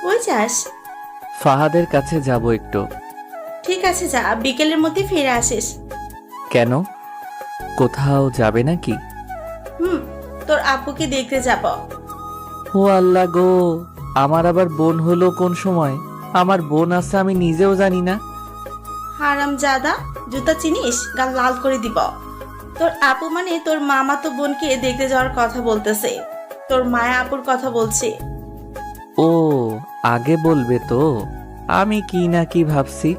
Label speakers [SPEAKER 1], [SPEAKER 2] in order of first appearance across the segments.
[SPEAKER 1] ওই যাস?
[SPEAKER 2] ফাহাদের কাছে যাব একটু।
[SPEAKER 1] ঠিক আছে যা, বিকেলের মধ্যে ফিরে আসিস।
[SPEAKER 2] কেন? কোথাও যাবে নাকি?
[SPEAKER 1] তোর আপুকে দেখতে যাব।
[SPEAKER 2] ও আল্লাহ গো, আমার আবার বোন হলো কোন সময়? আমার বোন আছে আমি নিজেও জানি না।
[SPEAKER 1] হারাম জাদা, জুতা চিনিস? গাল লাল করে দিব। তোর আপু মানে তোর মামা তো বোনকে দেখতে যাওয়ার কথা বলতেছে। তোর মায়া আপুর কথা বলছে।
[SPEAKER 2] ও, আগে বলবে তো, আমি কি না কি ভাবছি।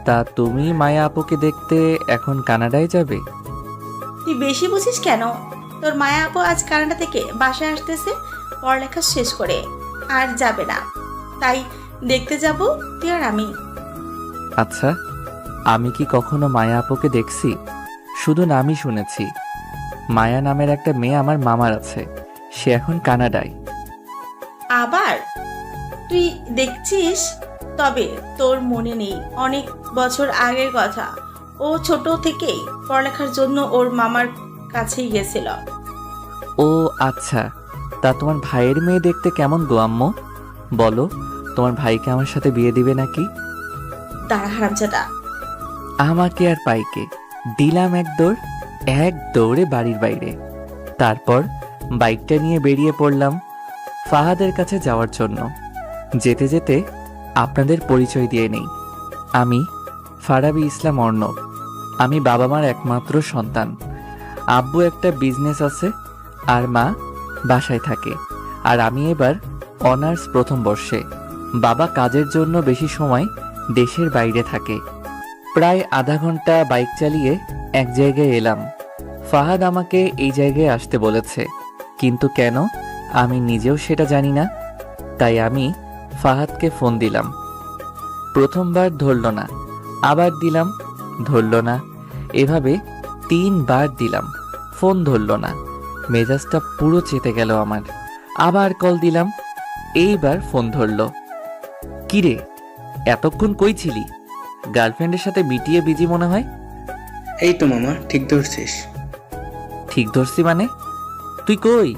[SPEAKER 2] তা তুমি মায়া আপুকে দেখতে এখন কানাডায় যাবে?
[SPEAKER 1] তুই বেশি বুঝিস কেন? তোর মায়া আপু আজ কানাডা থেকে বাসায় আসতেছে পড়ালেখা শেষ করে, আর যাবে না। তাই দেখতে যাব তুই আর আমি।
[SPEAKER 2] আচ্ছা, আমি কি কখনো মায়া আপুকে দেখছি? শুধু নামই শুনেছি। মায়া নামের একটা মেয়ে আমার মামার আছে, সে এখন কানাডায়।
[SPEAKER 1] আবার তুই দেখছিস? তবে তোর মনে নেই অনেক বছর আগের কথা। ও ছোট থেকেই পড়ালেখার জন্য ওর মামার কাছেই গেছিল।
[SPEAKER 2] ও আচ্ছা, তা তোমার ভাইয়ের মেয়ে দেখতে কেমন গো আম্মু? বলো, তোমার ভাইকে আমার সাথে বিয়ে দিবে নাকি?
[SPEAKER 1] দাঁড়া হারামজাদা।
[SPEAKER 2] আমাকে আর পাইকে দিলাম এক দৌড়ে বাড়ির বাইরে। তারপর বাইকটা নিয়ে বেরিয়ে পড়লাম ফাহাদের কাছে যাওয়ার জন্য। যেতে যেতে আপনাদের পরিচয় দিয়ে নেই, আমি ফারাবি ইসলাম অর্ণব। আমি বাবা মার একমাত্র সন্তান। আব্বু একটা বিজনেস আছে আর মা বাসায় থাকে। আর আমি এবার অনার্স প্রথম বর্ষে। বাবা কাজের জন্য বেশি সময় দেশের বাইরে থাকে। প্রায় আধা ঘন্টা বাইক চালিয়ে এক জায়গায় এলাম। ফাহাদ আমাকে এই জায়গায় আসতে বলেছে, কিন্তু কেন আমি নিজেও সেটা জানি না। তাই আমি ফাহাদকে ফোন দিলাম। প্রথমবার ধরল না, আবার দিলাম, ধরল না। এভাবে 3বার দিলাম, ফোন ধরল না। মেজাজটা পুরো চেতে গেল আমার। আবার কল দিলাম, এইবার ফোন ধরল। কিরে, এতক্ষণ কই ছিলি? গার্লফ্রেন্ডের সাথে মিটিয়ে বিজি মনে হয়।
[SPEAKER 3] এই তো মামা, ঠিক ধরছিস।
[SPEAKER 2] ঠিক ধরছি মানে? তুই কই?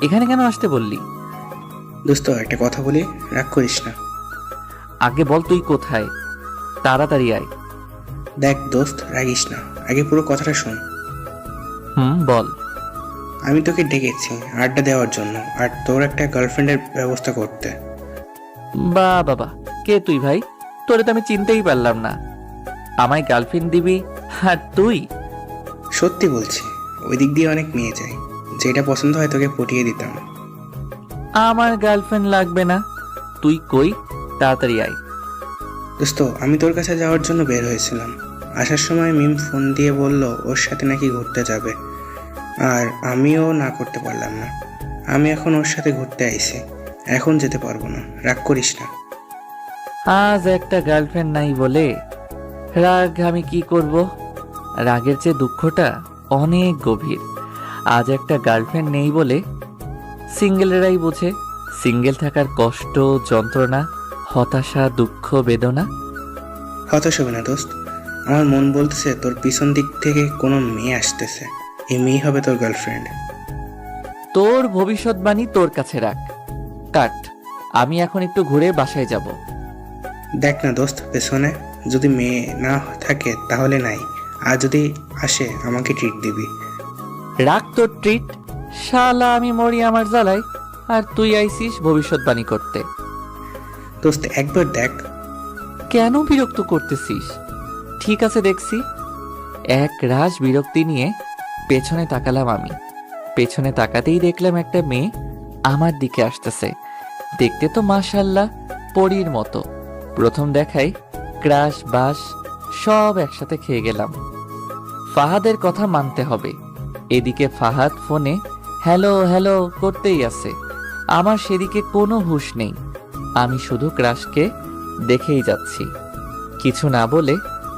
[SPEAKER 2] এখানে কেন আসতে বললি?
[SPEAKER 3] দোস্ত একটা কথা বলি, রাগ করিস না।
[SPEAKER 2] আগে বল তুই কোথায়, তাড়াতাড়ি আয়।
[SPEAKER 3] দেখ দোস্ত, রাগিস না, আগে পুরো কথাটা শোন।
[SPEAKER 2] বল।
[SPEAKER 3] আমি তোকে ডেকেছি আড্ডা দেওয়ার জন্য, আর তোর একটা গার্লফ্রেন্ডের ব্যবস্থা করতে।
[SPEAKER 2] বাবা, কে তুই ভাই? তোরে তো আমি চিনতেই পারলাম না। আমায় গার্লফ্রেন্ড দিবি আর তুই?
[SPEAKER 3] সত্যি বলছি, ওই দিক দিয়ে অনেক মেয়ে যায়, যেটা পছন্দ হয় তোকে পটিয়ে দিতাম।
[SPEAKER 2] আমার গার্লফ্রেন্ড লাগবে না, তুই কই, তাড়াতাড়ি আয়।
[SPEAKER 3] দোস্ত, আমি তোর কাছে যাওয়ার জন্য বের হয়েছিলাম। আসার সময় মিম ফোন দিয়ে বলল ওর সাথে নাকি ঘুরতে যাবে, আর আমিও না করতে পারলাম না। আমি এখন ওর সাথে ঘুরতে আইছি, এখন যেতে পারবো না, রাগ করিস না।
[SPEAKER 2] আজ একটা গার্লফ্রেন্ড নাই বলে রাগ আমি কি করব? রাগের চেয়ে দুঃখটা অনেক গভীর। আজ একটা গার্লফ্রেন্ড নেই বলে সিঙ্গেলেরাই বোঝে সিঙ্গেল থাকার কষ্ট, যন্ত্রণা, হতাশা, দুঃখ, বেদনা।
[SPEAKER 3] হতাশ হবে না দোস্ত, আমার মন বলতেছে তোর পিছন দিক থেকে কোনো মেয়ে আসতেছে, এই মেয়ে হবে তোর গার্লফ্রেন্ড।
[SPEAKER 2] তোর ভবিষ্যৎবাণী তোর কাছে রাখ, কাট। আমি এখন একটু ঘুরে বাসায় যাব।
[SPEAKER 3] দেখ না দোস্ত, পেছনে যদি মেয়ে না থাকে তাহলে নাই, আর যদি আসে আমাকে ট্রিট দিবি।
[SPEAKER 2] রাখ তোর ট্রিট, শালা আমি মরি আমার জ্বালাই, আর তুই আইসিস ভবিষ্যৎবাণী করতে।
[SPEAKER 3] দোস্ত একবার দেখ।
[SPEAKER 2] কেন বিরক্ত করতেছিস? ঠিক আছে দেখছি। এক রাশ বিরক্তি নিয়ে পেছনে তাকালাম আমি। পেছনে তাকাতেই দেখলাম একটা মেয়ে আমার দিকে আসতেছে। দেখতে তো মাশাআল্লাহ পরীর মতো। প্রথম দেখাই ক্রাশ বাস সব একসাথে খেয়ে গেলাম। ফাহাদের কথা মানতে হবে। এদিকে ফাহাদ ফোনে হ্যালো হ্যালো করতেই আছে, আমার সেদিকে কোনো হুঁশ নেই। আমি শুধু ক্রাশকে দেখেই যাচ্ছি। কিছু না বলে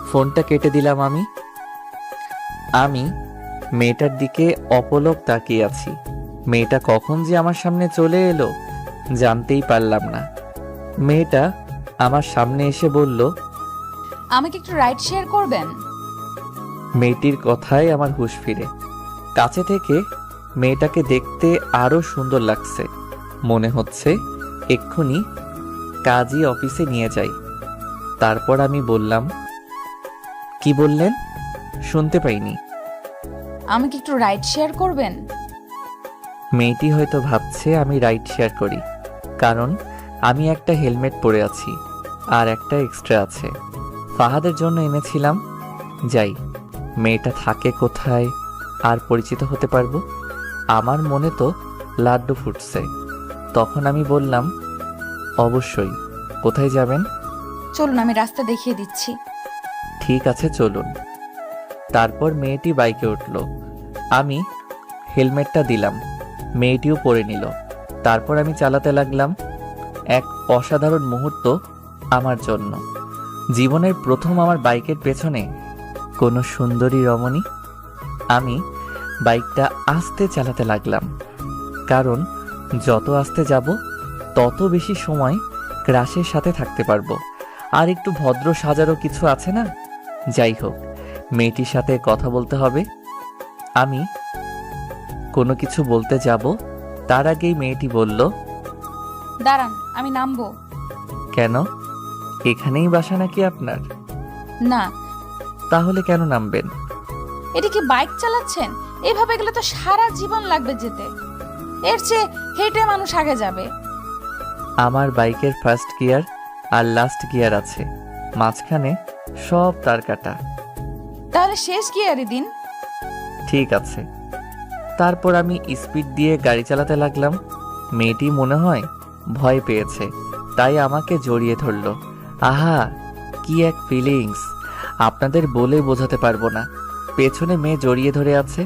[SPEAKER 2] ফোনটা কেটে দিলাম আমি মেয়েটার দিকে অপলক তাকিয়ে আছি। মেয়েটা কখন যে আমার সামনে চলে এলো জানতেই পারলাম না। মেয়েটা আমার সামনে এসে বলল,
[SPEAKER 4] আমাকে একটু রাইড শেয়ার করবেন?
[SPEAKER 2] মেয়েটির কথায় আমার হুঁশ ফিরে। কাছে থেকে মেয়েটাকে দেখতে আরো সুন্দর লাগছে। মনে হচ্ছে এক্ষুনি কাজী অফিসে নিয়ে যাই। তারপর আমি বললাম, কি বললেন? শুনতে পাইনি।
[SPEAKER 4] আমাকে একটু রাইড শেয়ার করবেন?
[SPEAKER 2] মেয়েটি হয়তো ভাবছে আমি রাইড শেয়ার করি, কারণ আমি একটা হেলমেট পরে আছি আর একটা এক্সট্রা আছে। ফাহাদের জন্য এনেছিলাম। যাই, মেয়েটা থাকে কোথায় আর পরিচিত হতে পারবো। আমার মনে তো লাড্ডু ফুটছে। তখন আমি বললাম, অবশ্যই। কোথায় যাবেন?
[SPEAKER 4] চলুন আমি রাস্তা দেখিয়ে দিচ্ছি।
[SPEAKER 2] ঠিক আছে, চলুন। তারপর মেয়েটি বাইকে উঠল। আমি হেলমেটটা দিলাম, মেয়েটিও পরে নিল। তারপর আমি চালাতে লাগলাম। এক অসাধারণ মুহূর্ত আমার জন্য। জীবনের প্রথম আমার বাইকের পেছনে কোনো সুন্দরী রমণী। আমি বাইকটা আস্তে চালাতে লাগলাম, কারণ যত আস্তে যাব তত বেশি সময় ক্রাশের সাথে থাকতে পারবো। আর একটু ভদ্র সাজারও কিছু আছে না? যাই হোক, মেয়েটির সাথে কথা বলতে হবে। আমি কোনো কিছু বলতে যাব, তার আগেই মেয়েটি বলল,
[SPEAKER 4] দাঁড়ান, আমি নামবো।
[SPEAKER 2] কেন? এখানেই বাসা নাকি আপনার?
[SPEAKER 4] না।
[SPEAKER 2] তাহলে কেন নামবেন?
[SPEAKER 4] এটা কি বাইক চালাচ্ছেন? এভাবে গেলে তো সারা জীবন লাগবে যেতে। এর চেয়ে হেঁটে মানুষ আগে যাবে।
[SPEAKER 2] আমার বাইকের ফার্স্ট গিয়ার আর লাস্ট গিয়ার আছে, মাঝখানে সব তার কাটা।
[SPEAKER 4] তাহলে শেষ গিয়ারই দিন।
[SPEAKER 2] ঠিক আছে। তারপর আমি স্পিড দিয়ে গাড়ি চালাতে লাগলাম। মেয়েটি মনে হয় ভয় পেয়েছে, তাই আমাকে জড়িয়ে ধরল। আহা, কি এক ফিলিংস! আপনাদের বলে বোঝাতে পারবো না। পেছনে মেয়ে জড়িয়ে ধরে আছে।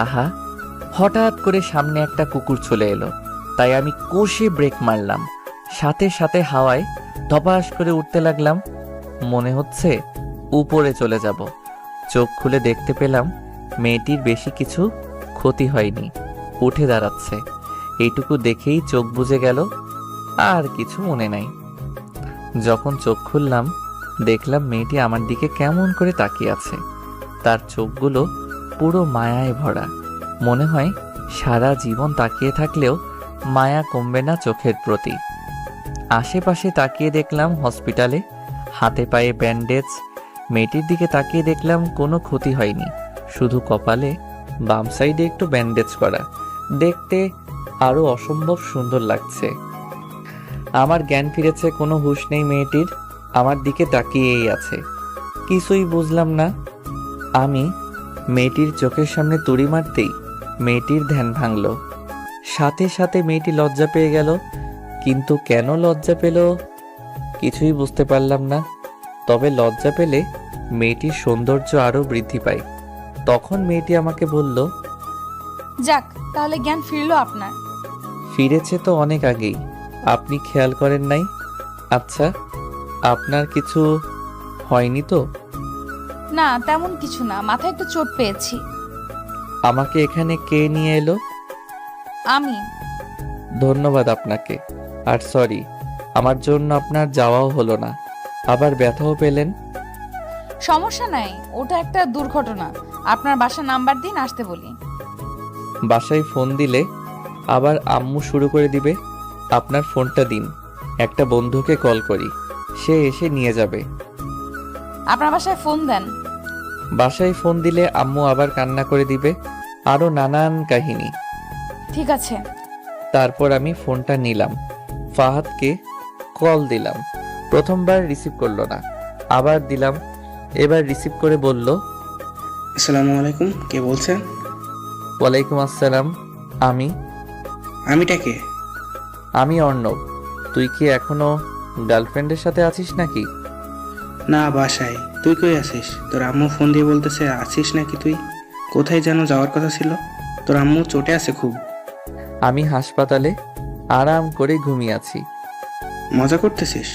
[SPEAKER 2] আহা! হঠাৎ করে সামনে একটা কুকুর চলে এলো, তাই আমি কষে ব্রেক মারলাম। সাথে সাথে হাওয়ায় ধপাস করে উঠতে লাগলাম। মনে হচ্ছে উপরে চলে যাব। চোখ খুলে দেখতে পেলাম মেয়েটির বেশি কিছু ক্ষতি হয়নি, উঠে দাঁড়াচ্ছে। এইটুকু দেখেই চোখ বুজে গেল, আর কিছু মনে নাই। যখন চোখ খুললাম, দেখলাম মেয়েটি আমার দিকে কেমন করে তাকিয়ে আছে। তার চোখগুলো পুরো মায়ায় ভরা। মনে হয় সারা জীবন তাকিয়ে থাকলেও মায়া কমবে না চোখের প্রতি। আশেপাশে তাকিয়ে দেখলাম হসপিটালে, হাতে পায়ে ব্যান্ডেজ। মেয়েটির দিকে তাকিয়ে দেখলাম কোনো ক্ষতি হয়নি, শুধু কপালে বাম সাইডে একটু ব্যান্ডেজ করা। দেখতে আরো অসম্ভব সুন্দর লাগছে। আমার জ্ঞান ফিরেছে, কোনো হুঁশ নেই মেয়েটির। আমার দিকে তাকিয়েই আছে, কিছুই বুঝলাম না। আমি মেয়েটির চোখের সামনে তুড়ি মারতেই মেয়েটির ধ্যান ভাঙল। সাথে সাথে মেয়েটি লজ্জা পেয়ে গেল, কিন্তু কেন লজ্জা পেল কিছুই বুঝতে পারলাম না। তবে লজ্জা পেলে মেয়েটির সৌন্দর্য আরো বৃদ্ধি পায়। তখন মেয়েটি আমাকে বলল,
[SPEAKER 4] যাক, তাহলে জ্ঞান ফিরলো আপনার।
[SPEAKER 2] ফিরেছে তো অনেক আগেই, আপনি খেয়াল করেন নাই? আচ্ছা, আপনার কিছু হয়নি তো?
[SPEAKER 4] না, তেমন কিছু না, মাথায় একটু চোট পেয়েছি।
[SPEAKER 2] আমাকে এখানে কে নিয়ে এলো?
[SPEAKER 4] আমি।
[SPEAKER 2] ধন্যবাদ আপনাকে। আর সরি, আমার জন্য আপনার যাওয়াও হলো না, আবার ব্যথাও পেলেন।
[SPEAKER 4] সমস্যা নাই, ওটা একটা দুর্ঘটনা। আপনার বাসার নাম্বার দিন, আসতে বলি।
[SPEAKER 2] বাসায় ফোন দিলে আবার আম্মু শুরু করে দিবে। আপনার ফোনটা দিন, একটা বন্ধুকে কল করি, সে এসে নিয়ে যাবে।
[SPEAKER 4] আপনার বাসায় ফোন দেন।
[SPEAKER 2] বাসায় ফোন দিলে আম্মু আবার কান্না করে দিবে, আরো নানান কাহিনী।
[SPEAKER 4] ঠিক আছে।
[SPEAKER 2] তারপর আমি ফোনটা নিলাম, ফাহাদকে কল দিলাম। প্রথমবার রিসিভ করলো না, আবার দিলাম। এবার রিসিভ করে বলল,
[SPEAKER 3] আসসালামু আলাইকুম, কে বলছেন?
[SPEAKER 2] ওয়ালাইকুম আসসালাম।
[SPEAKER 3] আমিটা কে?
[SPEAKER 2] আমি অর্ণব। তুই কি এখনো গার্লফ্রেন্ডের সাথে আছিস নাকি?
[SPEAKER 3] না, বাসায়। তুই কই আছিস? তোর আম্মু ফোন দিয়ে বলতেছে আছিস নাকি তুই? কোথায় যেন যাওয়ার কথা ছিল? তোর আম্মু চোটে আছে খুব।
[SPEAKER 2] আমি হাসপাতালে আরাম করে ঘুমিয়ে আছি।
[SPEAKER 3] মজা করতেছিস?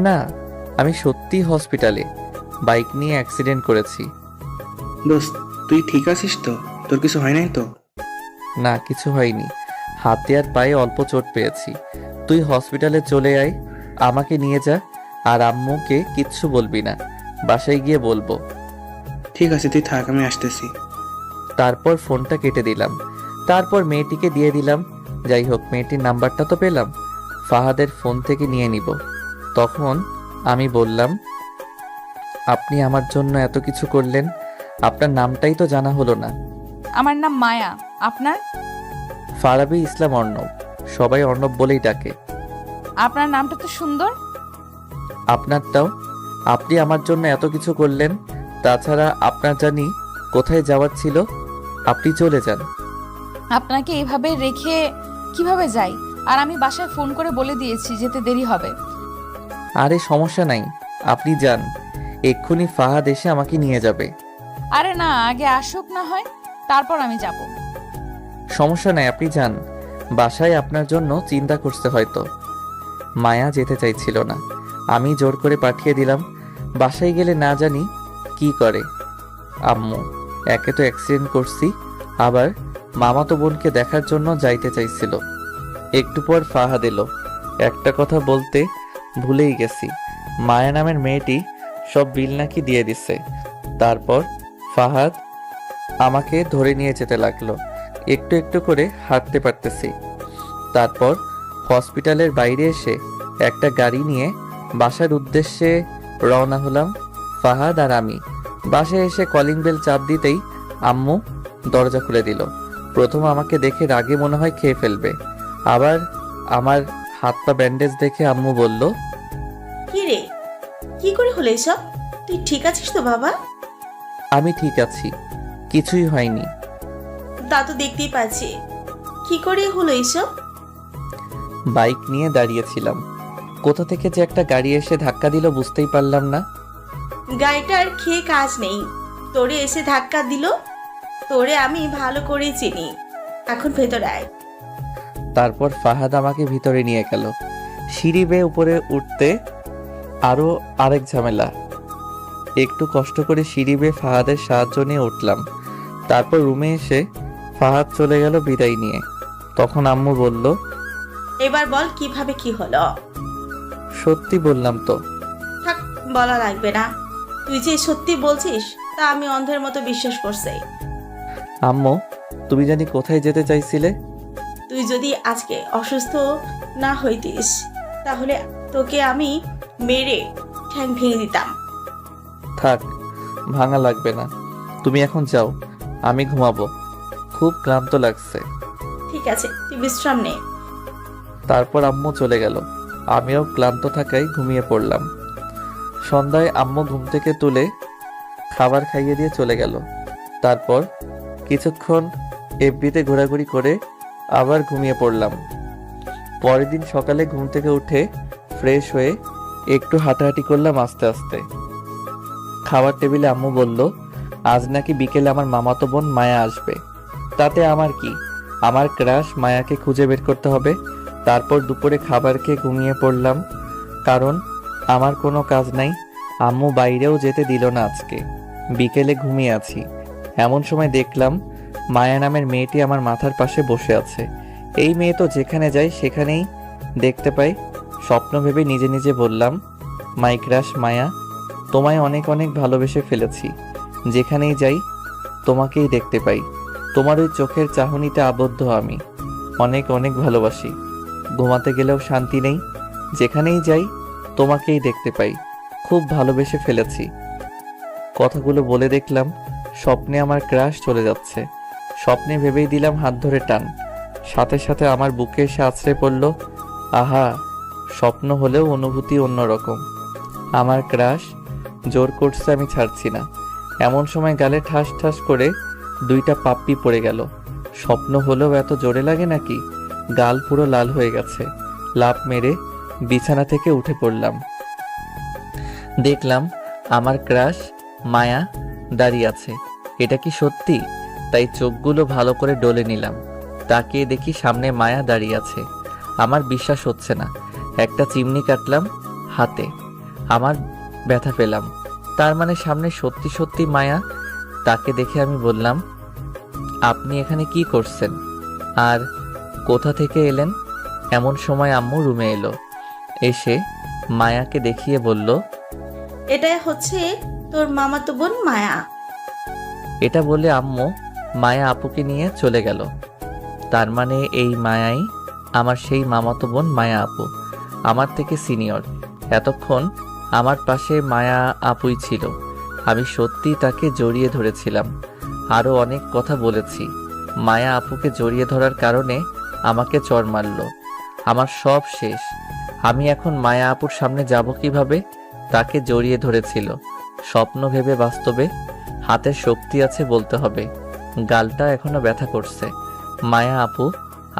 [SPEAKER 2] না, আমি সত্যি হসপিটালে বাইক নিয়ে অ্যাক্সিডেন্ট করেছি।
[SPEAKER 3] দোস্ত, তুই ঠিক আছিস তো? তোর কিছু হয় নাই তো?
[SPEAKER 2] না, কিছু হয়নি, হাতে আর পায়ে অল্প চোট পেয়েছি। তুই হসপিটালে চলে আয়, আমাকে নিয়ে যা। আর আম্মুকে কিচ্ছু বলবি না, বাসায় গিয়ে বলবো।
[SPEAKER 3] ঠিক আছে, তুই থাক, আমি আসতেছি।
[SPEAKER 2] তারপর ফোনটা কেটে দিলাম। তারপর মেয়েটিকে দিয়ে দিলাম। যাই হোক, মেয়েটির নাম্বারটা তো পেলাম, ফাহাদের ফোন থেকে নিয়ে নিব। তখন আমি বললাম, আপনি আমার জন্য এত কিছু করলেন, আপনার নামটাই তো জানা হলো না।
[SPEAKER 4] আমার নাম মায়া। আপনার?
[SPEAKER 2] ফারাবী ইসলাম অর্ণব, সবাই অর্ণব বলেই ডাকে।
[SPEAKER 4] আপনার নামটা তো সুন্দর।
[SPEAKER 2] আপনারটাও। আপনি আমার জন্য এত কিছু করলেন, তাছাড়া আপনার জানি কোথায় যাওয়ার ছিল, আপনি চলে যান।
[SPEAKER 4] আপনাকে এভাবে রেখে কিভাবে যাই? আর আমি বাসায় ফোন করে বলে দিয়েছি যেতে দেরি হবে।
[SPEAKER 2] আরে সমস্যা নাই, আপনি যান, এক্ষুনি ফাহাদ এসে আমাকে নিয়ে যাবে।
[SPEAKER 4] আরে না, আগে আসুক না হয়, তারপর আমি যাব।
[SPEAKER 2] সমস্যা নাই, আপনি যান, বাসায় আপনার জন্য চিন্তা করছে হয়তো। মায়া যেতে চাইছিল না, আমি জোর করে পাঠিয়ে দিলাম। বাসায় গেলে না জানি কি করে আম্মু। একে তো অ্যাক্সিডেন্ট করছি, আবার মামাতো বোনকে দেখার জন্য যাইতে চাইছিল। একটু পর ফাহাদ এলো। একটা কথা বলতে ভুলেই গেছি, মায়া নামের মেয়েটি সব বিল নাকি দিয়ে দিছে। তারপর ফাহাদ আমাকে ধরে নিয়ে যেতে লাগলো। একটু একটু করে হাঁটতে পারতেছি। তারপর হসপিটালের বাইরে এসে একটা গাড়ি নিয়ে বাসার উদ্দেশ্যে রওনা হলাম, ফাহাদ আর আমি। বাসায় এসে কলিং বেল চাপ দিতেই আম্মু দরজা খুলে দিল। প্রথম আমাকে দেখে রাগে মনে হয় খেয়ে ফেলবে, আবার আমার হাত পা ব্যান্ডেজ দেখে আম্মু বলল,
[SPEAKER 1] কি রে, কি করে হলো এসব? তুই ঠিক আছিস তো বাবা?
[SPEAKER 2] আমি ঠিক আছি, কিছুই হয়নি।
[SPEAKER 1] তা তো দেখতেই পাচ্ছি। কি করে হলো এসব?
[SPEAKER 2] বাইক নিয়ে দাঁড়িয়েছিলাম, কোথা থেকে যে একটা গাড়ি এসে ধাক্কা দিল বুঝতেই পারলাম না।
[SPEAKER 1] গাড়িটার খেয়ে কাজ নেই, তোরে এসে ধাক্কা দিল। তোরে আমি ভালো করে চিনি, এখন ভেতরে আয়।
[SPEAKER 2] তারপর ফাহাদ আমাকে ভিতরে নিয়ে গেল। সিঁড়ি বেয়ে উপরে উঠতে আরো আরেক ঝামেলা। একটু কষ্ট করে সিঁড়ি বেয়ে ফাহাদের সাহায্য নিয়ে উঠলাম। তারপর রুমে এসে ফাহাদ চলে গেল বিদায় নিয়ে। তখন আম্মু বলল,
[SPEAKER 1] এবার বল কিভাবে কি হলো।
[SPEAKER 2] সত্যি বললাম তো।
[SPEAKER 1] থাক, বলা লাগবে না। তুই যে সত্যি বলছিস তা আমি অন্ধের মতো বিশ্বাস করছি।
[SPEAKER 2] আম্মু, তুমি জানি কোথায় যেতে চাইছিলে?
[SPEAKER 1] তুই যদি আজকে অসুস্থ না হইতিস তাহলে তোকে আমি মেরে ঠ্যাং ভেঙে দিতাম।
[SPEAKER 2] থাক, ভাঙা লাগবে না, তুমি এখন যাও, আমি ঘুমাবো, খুব ক্লান্ত লাগছে।
[SPEAKER 1] ঠিক আছে, তুই বিশ্রাম নে।
[SPEAKER 2] তারপর আম্মু চলে গেল, আমিও ক্লান্ত থাকায় ঘুমিয়ে পড়লাম। সন্ধ্যায় আম্মু ঘুম থেকে তুলে খাবার খাইয়ে দিয়ে চলে গেল। তারপর কিছুক্ষণ এফবিতে ঘোরাঘুরি করে আবার ঘুমিয়ে পড়লাম। পরের দিন সকালে ঘুম থেকে উঠে ফ্রেশ হয়ে একটু হাঁটাহাঁটি করলাম আস্তে আস্তে। খাবার টেবিলে আম্মু বলল, আজ নাকি বিকেলে আমার মামাতো বোন মায়া আসবে। তাতে আমার কি, আমার ক্রাশ মায়াকে খুঁজে বের করতে হবে। তারপর দুপুরে খাবার খেয়ে ঘুমিয়ে পড়লাম, কারণ আমার কোনো কাজ নাই। আম্মু বাইরেও যেতে দিল না আজকে। বিকেলে ঘুমিয়ে আছি, এমন সময় দেখলাম মায়া নামের মেয়েটি আমার মাথার পাশে বসে আছে। এই মেয়ে তো যেখানে যায় সেখানেই দেখতে পাই। স্বপ্ন ভেবে নিজে নিজে বললাম, মাই ক্রাশ মায়া, তোমায় অনেক অনেক ভালোবেসে ফেলেছি। যেখানেই যাই তোমাকেই দেখতে পাই। তোমার ওই চোখের চাহনিতে আবদ্ধ আমি, অনেক অনেক ভালোবাসি। ঘুমাতে গেলেও শান্তি নেই, যেখানেই যাই তোমাকেই দেখতে পাই, খুব ভালোবেসে ফেলেছি। কথাগুলো বলে দেখলাম স্বপ্নে আমার ক্রাশ চলে যাচ্ছে। স্বপ্নে ভেবেই দিলাম হাত ধরে টান, সাথে সাথে আমার বুকে এসে আছড়ে পড়ল। আহা, স্বপ্ন হলেও অনুভূতি অন্যরকম। আমার ক্রাশ জোর করছে, আমি ছাড়ছি না। এমন সময় গালে ঠাস ঠাস করে দুইটা পাপ্পি পড়ে গেল। স্বপ্ন হলেও এত জোরে লাগে নাকি? গাল পুরো লাল হয়ে গেছে। লাফ মেরে বিছানা থেকে উঠে পড়লাম। দেখলাম আমার ক্রাশ মায়া দাঁড়িয়ে আছে। এটা কি সত্যি? তাই চোখগুলো ভালো করে ডলে নিলাম। তাকিয়ে দেখি সামনে মায়া দাঁড়িয়ে আছে। আমার বিশ্বাস হচ্ছে না। একটা চিমনি কাটলাম হাতে, আমার ব্যথা পেলাম। তার মানে সামনে সত্যি সত্যি মায়া। তাকে দেখে আমি বললাম, আপনি এখানে কি করছেন আর কোথা থেকে এলেন? এমন সময় আম্মু রুমে এলো। এসে মায়াকে দেখিয়ে বলল,
[SPEAKER 1] এটাই হচ্ছে তোর মামাতো বোন মায়া।
[SPEAKER 2] এটা বলে আম্মু মায়া আপুকে নিয়ে চলে গেল। তার মানে এই মায়াই আমার সেই মামাতো বোন মায়া আপু, আমার থেকে সিনিয়র। এতক্ষণ আমার পাশে মায়া আপুই ছিল। আমি সত্যি তাকে জড়িয়ে ধরেছিলাম, আরও অনেক কথা বলেছি। মায়া আপুকে জড়িয়ে ধরার কারণে আমাকে চড় মারল। আমার সব শেষ। আমি এখন মায়া আপুর সামনে যাব কিভাবে? তাকে জড়িয়ে ধরেছিল, স্বপ্ন ভেবে বাস্তবে হাতের শক্তি আছে বলতে হবে। গালটা এখনো ব্যথা করছে। মায়া আপু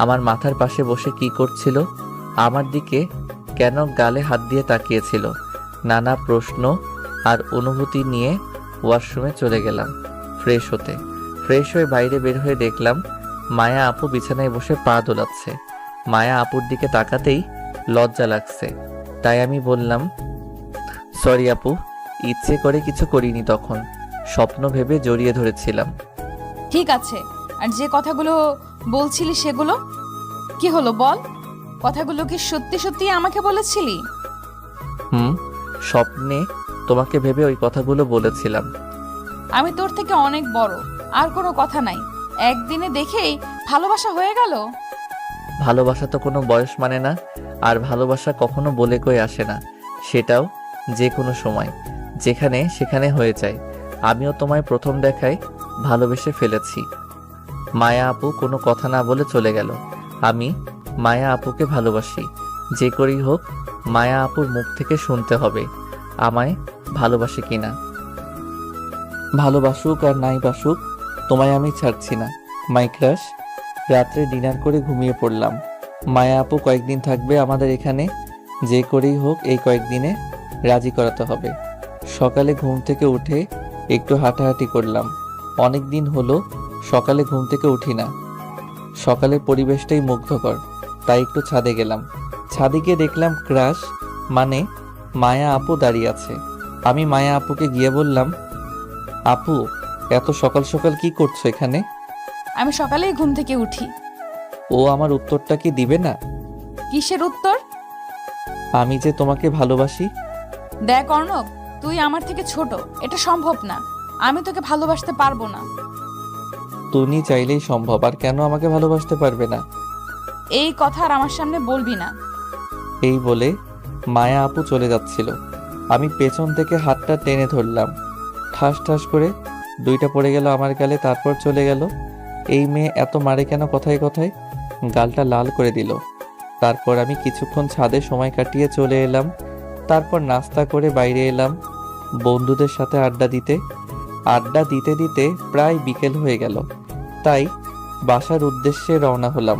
[SPEAKER 2] আমার মাথার পাশে বসে কি করছিল? আমার দিকে কেন গালে হাত দিয়ে তাকিয়েছিল? নানা প্রশ্ন আর অনুভূতি নিয়ে ওয়াশরুমে চলে গেলাম ফ্রেশ হতে। ফ্রেশ হয়ে বাইরে বের হয়ে দেখলাম মায়া আপু বিছানায় বসে পা দোলাচ্ছে। মায়া আপুর দিকে তাকাতেই লজ্জা লাগছে, তাই আমি বললাম, সরি আপু, ইচ্ছে করে কিছু করিনি, তখন স্বপ্ন ভেবে জড়িয়ে ধরেছিলাম।
[SPEAKER 4] ঠিক আছে, আর যে কথাগুলো বলছিলি সেগুলো কি হলো বল? কথাগুলো কি সত্যি সত্যি আমাকে বলেছিলি?
[SPEAKER 2] স্বপ্নে তোমাকে ভেবে ওই কথাগুলো বলেছিলাম।
[SPEAKER 4] আমি তোর থেকে অনেক বড়, আর কোনো কথা নাই। একদিনে দেখেই ভালোবাসা হয়ে গেল?
[SPEAKER 2] ভালোবাসা তো কোনো বয়স মানে না, আর ভালোবাসা কখনো বলে কই আসে না, সেটাও যে কোনো সময় যেখানে সেখানে হয়ে যায়। আমিও তোমায় প্রথম দেখায় ভালোবেসে ফেলেছি। মায়া আপু কোনো কথা না বলে চলে গেল। আমি মায়া আপুকে ভালোবাসি, যে করেই হোক মায়া আপুর মুখ থেকে শুনতে হবে আমায় ভালোবাসে কিনা। ভালোবাসুক আর নাই বাসুক, তোমায় আমি ছাড়ছি না মাই ক্রাশ। রাত্রে ডিনার করে ঘুমিয়ে পড়লাম। মায়া আপু কয়েকদিন থাকবে আমাদের এখানে, যে করেই হোক এই কয়েকদিনে রাজি করাতে হবে। সকালে ঘুম থেকে উঠে একটু হাঁটাহাঁটি করলাম। অনেক দিন হলো সকালে ঘুম থেকে উঠি না। সকালের পরিবেশটাই মুগ্ধকর, তাই একটু ছাদে গেলাম। ছাদে গিয়ে দেখলাম ক্রাশ মানে মায়া আপু দাঁড়িয়ে আছে। আমি মায়া আপুকে গিয়ে বললাম, আপু এত সকাল সকাল কি করছো এখানে?
[SPEAKER 4] আমি সকালেই ঘুম থেকে উঠি।
[SPEAKER 2] ও আমার উত্তরটা কি দিবে না?
[SPEAKER 4] কিসের উত্তর?
[SPEAKER 2] আমি যে তোমাকে ভালোবাসি।
[SPEAKER 4] দেখ অর্ণব, তুই আমার থেকে ছোট, এটা সম্ভব না। আমি তোকে ভালোবাসতে পারবো না।
[SPEAKER 2] তুমি চাইলেই সম্ভব, আর কেন আমাকে ভালোবাসতে পারবে না?
[SPEAKER 4] এই কথা আর আমার সামনে বলবি না।
[SPEAKER 2] এই বলে মায়া আপু চলে যাচ্ছিল। আমি পেছন থেকে হাতটা টেনে ধরলাম। ঠাস ঠাস করে দুইটা পড়ে গেল আমার গালে, তারপর চলে গেল। এই মেয়ে এত মারে কেন কথায় কথায়? গালটা লাল করে দিল। তারপর আমি কিছুক্ষণ ছাদে সময় কাটিয়ে চলে এলাম। তারপর নাস্তা করে বাইরে এলাম বন্ধুদের সাথে আড্ডা দিতে। আড্ডা দিতে দিতে প্রায় বিকেল হয়ে গেল, তাই বাসার উদ্দেশ্যে রওনা হলাম।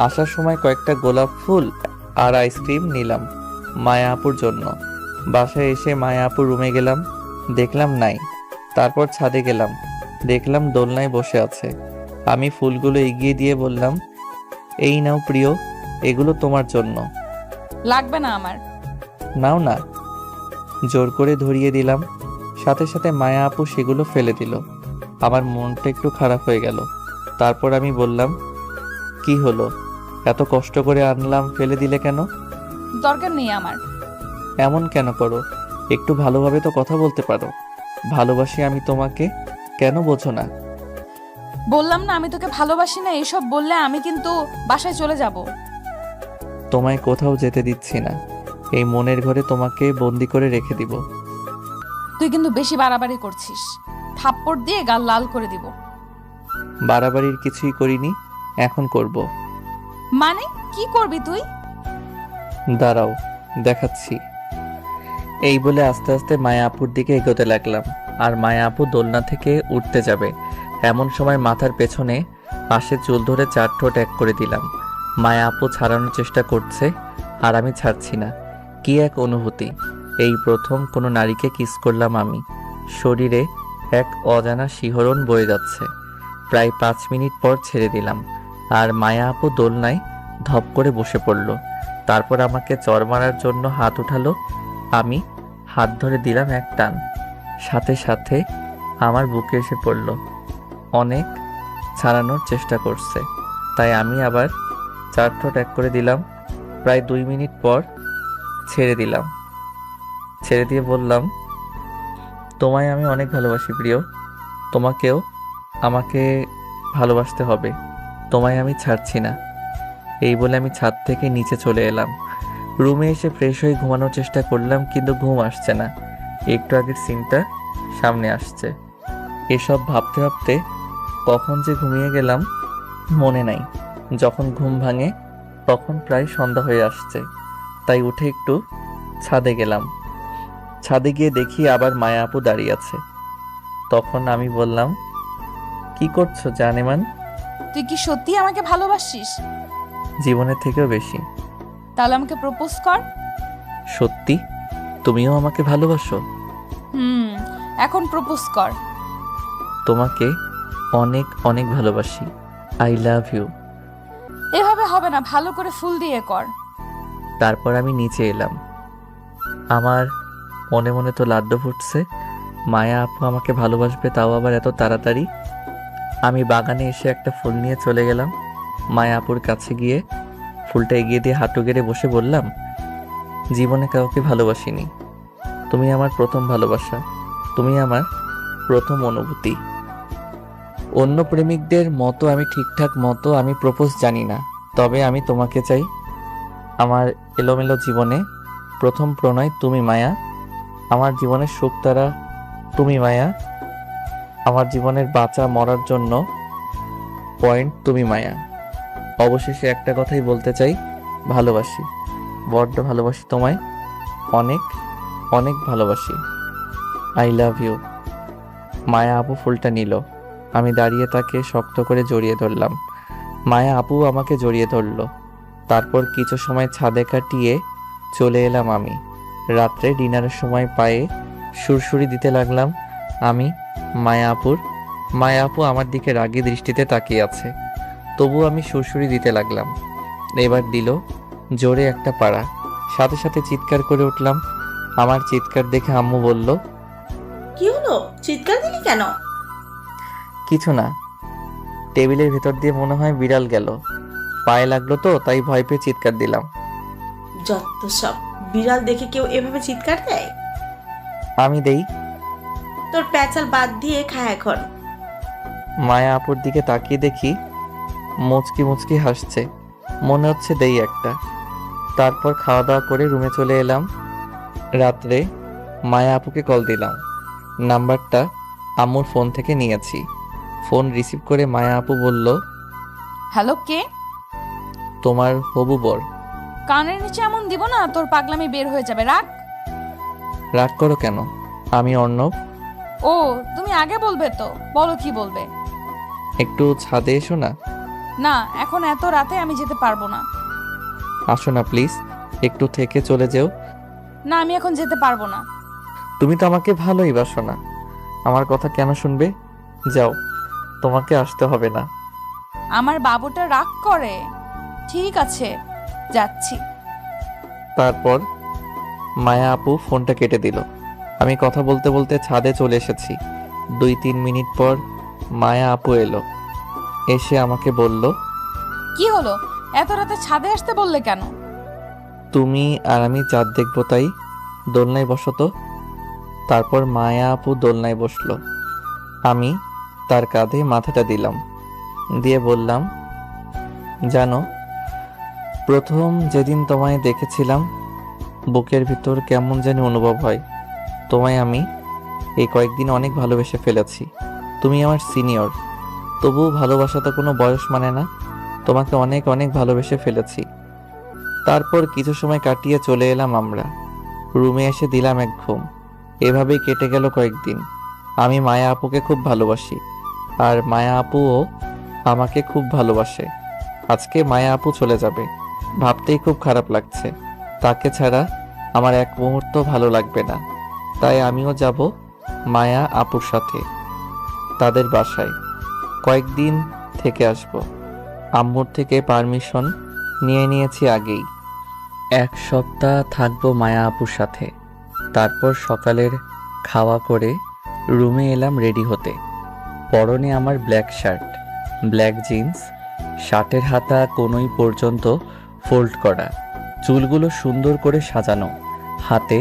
[SPEAKER 2] আসার সময় কয়েকটা গোলাপ ফুল আর আইসক্রিম নিলাম মায়া আপুর জন্য। বাসায় এসে মায়া আপুর রুমে গেলাম, দেখলাম নাই। তারপর ছাদে গেলাম, দেখলাম দোলনায় বসে আছে। আমি ফুলগুলো এগিয়ে দিয়ে বললাম, এই নাও প্রিয়, এগুলো তোমার জন্য।
[SPEAKER 4] লাগবে না আমার।
[SPEAKER 2] নাও না। জোর করে ধরিয়ে দিলাম। সাথে সাথে মায়া আপু সেগুলো ফেলে দিল। আমার মনটা একটু খারাপ হয়ে গেল। তারপর আমি বললাম, কি হলো, এত কষ্ট করে আনলাম, ফেলে দিলে কেন?
[SPEAKER 4] দরকার নেই আমার।
[SPEAKER 2] এমন কেন করো? একটু ভালোভাবে তো কথা বলতে পারো। ভালোবাসি আমি তোমাকে, কেন বোঝো না?
[SPEAKER 4] বললাম না আমি তোকে ভালোবাসি না। এসব বললে আমি কিন্তু বাসায় চলে যাব।
[SPEAKER 2] তোমায় কোথাও যেতে দিচ্ছি না, এই মনের ঘরে তোমাকে বন্দি করে রেখে দিব।
[SPEAKER 4] তুই কিন্তু বেশি বাড়াবাড়ি করছিস। থাপ্পড় দিয়ে গাল লাল করে দিব।
[SPEAKER 2] বাড়াবাড়ির কিছুই করিনি, এখন করব।
[SPEAKER 4] মানে কি করবি তুই?
[SPEAKER 2] দাঁড়াও, দেখাচ্ছি। এই বলে আস্তে আস্তে মায়া আপুর দিকে এগোতে লাগলাম। আর মায়া আপু দোলনা থেকে উঠতে যাবে, এমন সময় মাথার পেছনে পাশে চুল ধরে চার ঠোঁট এক করে দিলাম। মায়া আপু ছাড়ানোর চেষ্টা করছে, আর আমি ছাড়ছি না। কি এক অনুভূতি! এই প্রথম কোনো নারীকে কিস করলাম আমি। শরীরে এক অজানা শিহরণ বয়ে যাচ্ছে। প্রায় 5 মিনিট পর ছেড়ে দিলাম, আর মায়া আপু দোলনায় ধপ করে বসে পড়ল। তারপর আমাকে চড় মারার জন্য হাত উঠালো। আমি হাত ধরে দিলাম এক টান, সাথে সাথে আমার বুকে এসে পড়ল। অনেক ছাড়ানোর চেষ্টা করছে, তাই আমি আবার চার ঠোঁট এক করে দিলাম। প্রায় 2 মিনিট পর ছেড়ে দিলাম। ছেড়ে দিয়ে বললাম, তোমায় আমি অনেক ভালোবাসি প্রিয়, তোমাকেও আমাকে ভালোবাসতে হবে। তোমায় আমি ছাড়ছি না। এই বলে আমি ছাদ থেকে নিচে চলে এলাম। রুমে এসে ফ্রেশ হয়ে ঘুমানোর চেষ্টা করলাম, কিন্তু ঘুম আসছে না। একটু আগের সিনটা সামনে আসছে। এসব ভাবতে ভাবতে কখন যে ঘুমিয়ে গেলাম মনে নাই। যখন ঘুম ভাঙে তখন প্রায় সন্ধ্যা হয়ে আসছে, তাই উঠে একটু ছাদে গেলাম। ছাদে গিয়ে দেখি আবার মায়া আপু দাঁড়িয়ে আছে। তখন আমি বললাম, কি করছো জানেমান?
[SPEAKER 4] তুই কি সত্যি আমাকে ভালোবাসিস?
[SPEAKER 2] জীবনের থেকেও বেশি।
[SPEAKER 4] তাহলে আমাকে প্রপোজ কর।
[SPEAKER 2] সত্যি? তুমিও আমাকে ভালোবাসো?
[SPEAKER 4] হুম, এখন প্রপোজ কর।
[SPEAKER 2] তোমাকে অনেক অনেক ভালোবাসি। I love you.
[SPEAKER 4] এভাবে হবে না, ভালো করে ফুল দিয়ে কর।
[SPEAKER 2] তারপর আমি নিচে এলাম। আমার মনে মনে তো লাড্ডু ফুটছে, মায়া আপু আমাকে ভালোবাসবে, তাও আবার এত তাড়াতাড়ি। আমি বাগানে এসে একটা ফুল নিয়ে চলে গেলাম। মায়া আপুর কাছে গিয়ে ফুলটা এগিয়ে দিয়ে হাঁটু গেড়ে বসে বললাম, জীবনে কাউকে ভালোবাসিনি। তুমি আমার প্রথম ভালোবাসা, তুমি আমার প্রথম অনুভূতি। অন্য প্রেমিকদের মতো আমি ঠিকঠাক মতো আমি প্রপোজ জানি না, তবে আমি তোমাকে চাই। আমার এলোমেলো জীবনে প্রথম প্রণয় তুমি মায়া, আমার জীবনের সুখ তারা তুমি মায়া, আমার জীবনের বাঁচা মরার জন্য পয়েন্ট তুমি মায়া। অবশেষে একটা কথাই বলতে চাই, ভালোবাসি, বড্ড ভালোবাসি তোমায়, অনেক অনেক ভালোবাসি। I love you. মায়া আপু ফুলটা নিল। আমি দাঁড়িয়ে তাকে শক্ত করে জড়িয়ে ধরলাম। মায়া আপু আমাকে জড়িয়ে ধরলো। তারপর কিছু সময় ছাদে কাটিয়ে চলে এলাম আমি। রাত্রে ডিনারের সময় পায়ে সুরসুরি দিতে লাগলাম আমি মায়া আপুর। মায়া আপু আমার দিকে রাগী দৃষ্টিতে তাকিয়ে আছে, তবু আমি সুরসুরি দিতে লাগলাম। এবার দিল জোরে একটা পাড়া, সাথে সাথে চিৎকার করে উঠলাম। আমার চিৎকার দেখে আম্মু বলল,
[SPEAKER 1] কি হলো, চিৎকার দিলি কেন?
[SPEAKER 2] কিছু না, টেবিলের ভেতর দিয়ে মনে হয় বিড়াল গেল, পায়ে লাগলো তো তাই ভয় পেয়ে চিৎকার দিলাম।
[SPEAKER 1] যত সব, বিড়াল দেখে কেউ এভাবে চিৎকার দেয়?
[SPEAKER 2] আমি দেই?
[SPEAKER 1] তোর প্যাচাল বাদ দিয়ে খা এখন।
[SPEAKER 2] মায়া আপুর দিকে তাকিয়ে দেখি মুচকি মুচকি হাসছে, মনে হচ্ছে দেই একটা। তারপর খাওয়া দাওয়া করে রুমে চলে এলাম। রাত্রে মায়া আপুকে কল দিলাম। নাম্বারটা আম্মুর ফোন থেকে নিয়েছি। ফোন রিসিভ করে মায়া আপু বলল,
[SPEAKER 4] হ্যালো, কে?
[SPEAKER 2] তোমার হবু বর।
[SPEAKER 4] কানের নিচে এমন দিব না, তোর পাগলামি বের হয়ে যাবে। রাখ।
[SPEAKER 2] রাগ করো কেন? আমি অর্ণব।
[SPEAKER 4] ও, তুমি আগে বলবে তো, বলো কি বলবে।
[SPEAKER 2] একটু ছাদে এসো না।
[SPEAKER 4] না, এখন এত রাতে আমি যেতে পারবো না।
[SPEAKER 2] আসো না প্লিজ, একটু থেকে চলে যেও।
[SPEAKER 4] না, আমি এখন যেতে পারবো না।
[SPEAKER 2] তুমি তো আমাকে ভালোই বাসো না, আমার কথা কেন শুনবে? যাও, তোমাকে আসতে হবে না।
[SPEAKER 4] আমার বাবুটা রাগ করে। ঠিক আছে, যাচ্ছি।
[SPEAKER 2] তারপর মায়া আপু ফোনটা কেটে দিল। আমি কথা বলতে বলতে ছাদে চলে এসেছি। 2-3 মিনিট পর মায়া আপু এলো। এসে আমাকে বলল,
[SPEAKER 4] কি হলো, এত রাতে ছাদে আসতে বললে কেন?
[SPEAKER 2] তুমি আর আমি চাঁদ দেখবো তাই। দোলনায় বসো তো। তারপর মায়া আপু দোলনায় বসলো। আমি তার কাঁধে মাথাটা দিলাম, দিয়ে বললাম, জানো, প্রথম যেদিন তোমায় দেখেছিলাম বুকের ভিতর কেমন জানি অনুভব হয়। তোমায় আমি এই কয়েকদিন অনেক ভালোবেসে ফেলেছি। তুমি আমার সিনিয়র, তবুও ভালোবাসা তো কোনো বয়স মানে না। তোমাকে অনেক অনেক ভালোবেসে ফেলেছি। তারপর কিছু সময় কাটিয়ে চলে এলাম আমরা। রুমে এসে দিলাম এক ঘুম। এভাবেই কেটে গেল কয়েকদিন। আমি মায়া আপুকে খুব ভালোবাসি, আর মায়া আপুও আমাকে খুব ভালোবাসে। আজকে মায়া আপু চলে যাবে, ভাবতেই খুব খারাপ লাগছে। তাকে ছাড়া আমার এক মুহূর্ত ভালো লাগবে না। তাই আমিও যাব মায়া আপুর সাথে তাদের বাসায়, কয়েকদিন থেকে আসব। আম্মুর থেকে পারমিশন নিয়ে নিয়েছি আগেই। 1 সপ্তাহ থাকবো মায়া আপুর সাথে। তারপর সকালের খাওয়া করে রুমে এলাম রেডি হতে। পরনে আমার ব্ল্যাক শার্ট, ব্ল্যাক জিন্স, শার্টের হাতা কোনোই পর্যন্ত ফোল্ড করা, চুলগুলো সুন্দর করে সাজানো, হাতে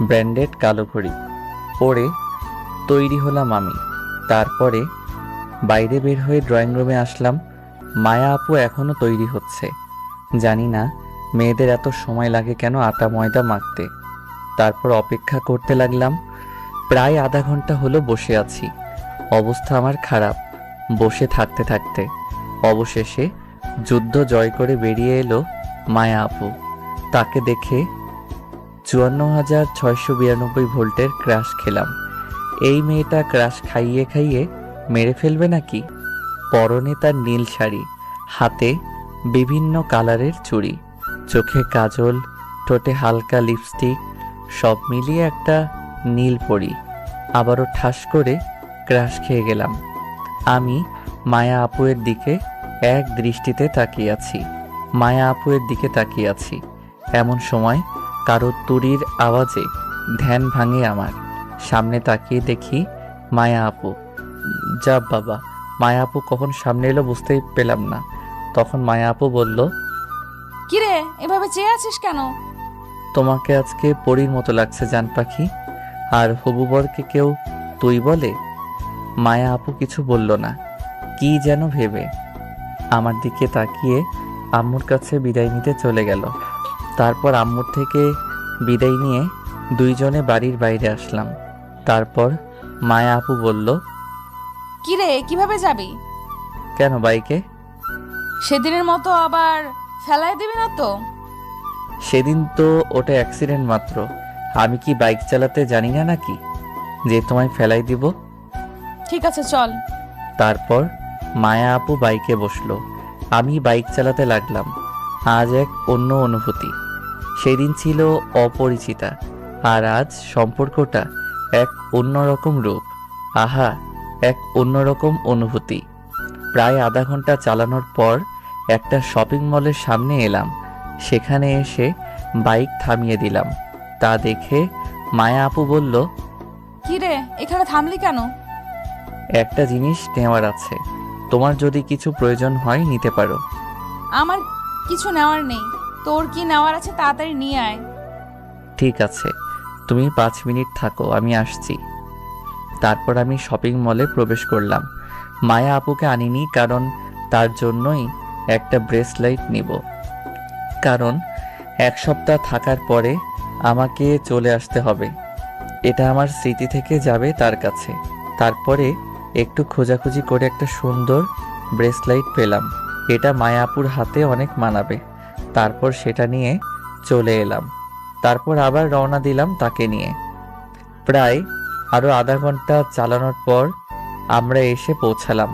[SPEAKER 2] ব্র্যান্ডেড কালো ঘড়ি পরে তৈরি হলাম আমি। তারপরে বাইরে বের হয়ে ড্রয়িং রুমে আসলাম। মায়া আপু এখনো তৈরি হচ্ছে। জানি না মেয়েদের এত সময় লাগে কেন আটা ময়দা মাখতে। তারপর অপেক্ষা করতে লাগলাম। প্রায় আধা ঘন্টা হলো বসে আছি। অবস্থা আমার খারাপ বসে থাকতে থাকতে। অবশেষে যুদ্ধ জয় করে বেরিয়ে এলো মায়া আপু। তাকে দেখে 54,692 ভোল্টের ক্রাশ খেলাম। এই মেয়েটা ক্রাশ খাইয়ে খাইয়ে মেরে ফেলবে নাকি? পরনে তার নীল শাড়ি, হাতে বিভিন্ন কালারের চুড়ি, চোখে কাজল, ঠোঁটে হালকা লিপস্টিক, সব মিলিয়ে একটা নীল পরি। আবারও ঠাস করে ক্রাশ খেয়ে গেলাম। আমি মায়া আপুয়ের দিকে এক দৃষ্টিতে তাকিয়ে আছি। মায়া আপুয়ের দিকে তাকিয়ে আছি। এমন সময় কারো তুড়ির আওয়াজে ধ্যান ভাঙে আমার। সামনে তাকিয়ে দেখি মায়া আপু। যা বাবা, মায়া আপু কখন সামনে এলো বুঝতেই পেলাম না। তখন মায়া আপু বলল,
[SPEAKER 4] কিরে এভাবে চেয়ে আছিস কেন?
[SPEAKER 2] তোমাকে আজকে পরীর মতো লাগছে জান পাখি। আর হবু বরকে কেউ তুই বলে? মায়া আপু কিছু বলল না, কি যেন ভেবে আমার দিকে তাকিয়ে আম্মুর কাছে বিদায় নিতে চলে গেল। তারপর আম্মুর থেকে বিদায় নিয়ে দুইজনে বাড়ির বাইরে আসলাম। তারপর মায়া আপু বলল,
[SPEAKER 4] কিরে কিভাবে যাবি?
[SPEAKER 2] কেন বাইকে?
[SPEAKER 4] সেদিনের মতো আবার ফেলায় দিবি না তো?
[SPEAKER 2] সেদিন তো ওটা অ্যাক্সিডেন্ট মাত্র। আমি কি বাইক চালাতে জানি না নাকি যে তোমায় ফেলাই দিব?
[SPEAKER 4] ঠিক আছে চল।
[SPEAKER 2] তারপর মায়া আপু বাইকে বসলো, আমি বাইক চালাতে লাগলাম। আজ এক অন্য অনুভূতি। সেদিন ছিল অপরিচিতা, আর আজ সম্পর্কটা এক অন্যরকম রূপ। আহা, এক অন্যরকম অনুভূতি। প্রায় আধা ঘন্টা চালানোর পর একটা শপিং মলের সামনে এলাম। সেখানে এসে বাইক থামিয়ে দিলাম। তা দেখে মায়া আপু বলল,
[SPEAKER 4] কিরে এখানে থামলি কেন?
[SPEAKER 2] একটা জিনিস নেওয়ার আছে, তোমার যদি কিছু প্রয়োজন হয় নিতে পারো।
[SPEAKER 4] আমার কিছু নেওয়ার নেই। তোর কি নেওয়ার আছে তাড়াতাড়ি নিয়ে আয়।
[SPEAKER 2] ঠিক আছে, তুমি 5 মিনিট থাকো, আমি আসছি। তারপর আমি শপিং মলে প্রবেশ করলাম। মায়া আপুকে আনিনি, কারণ তার জন্যই একটা ব্রেসলাইট নিব। কারণ 1 সপ্তাহ থাকার পরে আমাকে চলে আসতে হবে। এটা আমার স্মৃতি থেকে যাবে তার কাছে। তারপরে একটু খোঁজাখুঁজি করে একটা সুন্দর ব্রেসলাইট পেলাম। এটা মায়াপুর হাতে অনেক মানাবে। তারপর সেটা নিয়ে চলে এলাম। তারপর আবার রওনা দিলাম তাকে নিয়ে। প্রায় আরো আধা ঘন্টা চালানোর পর আমরা এসে পৌঁছালাম।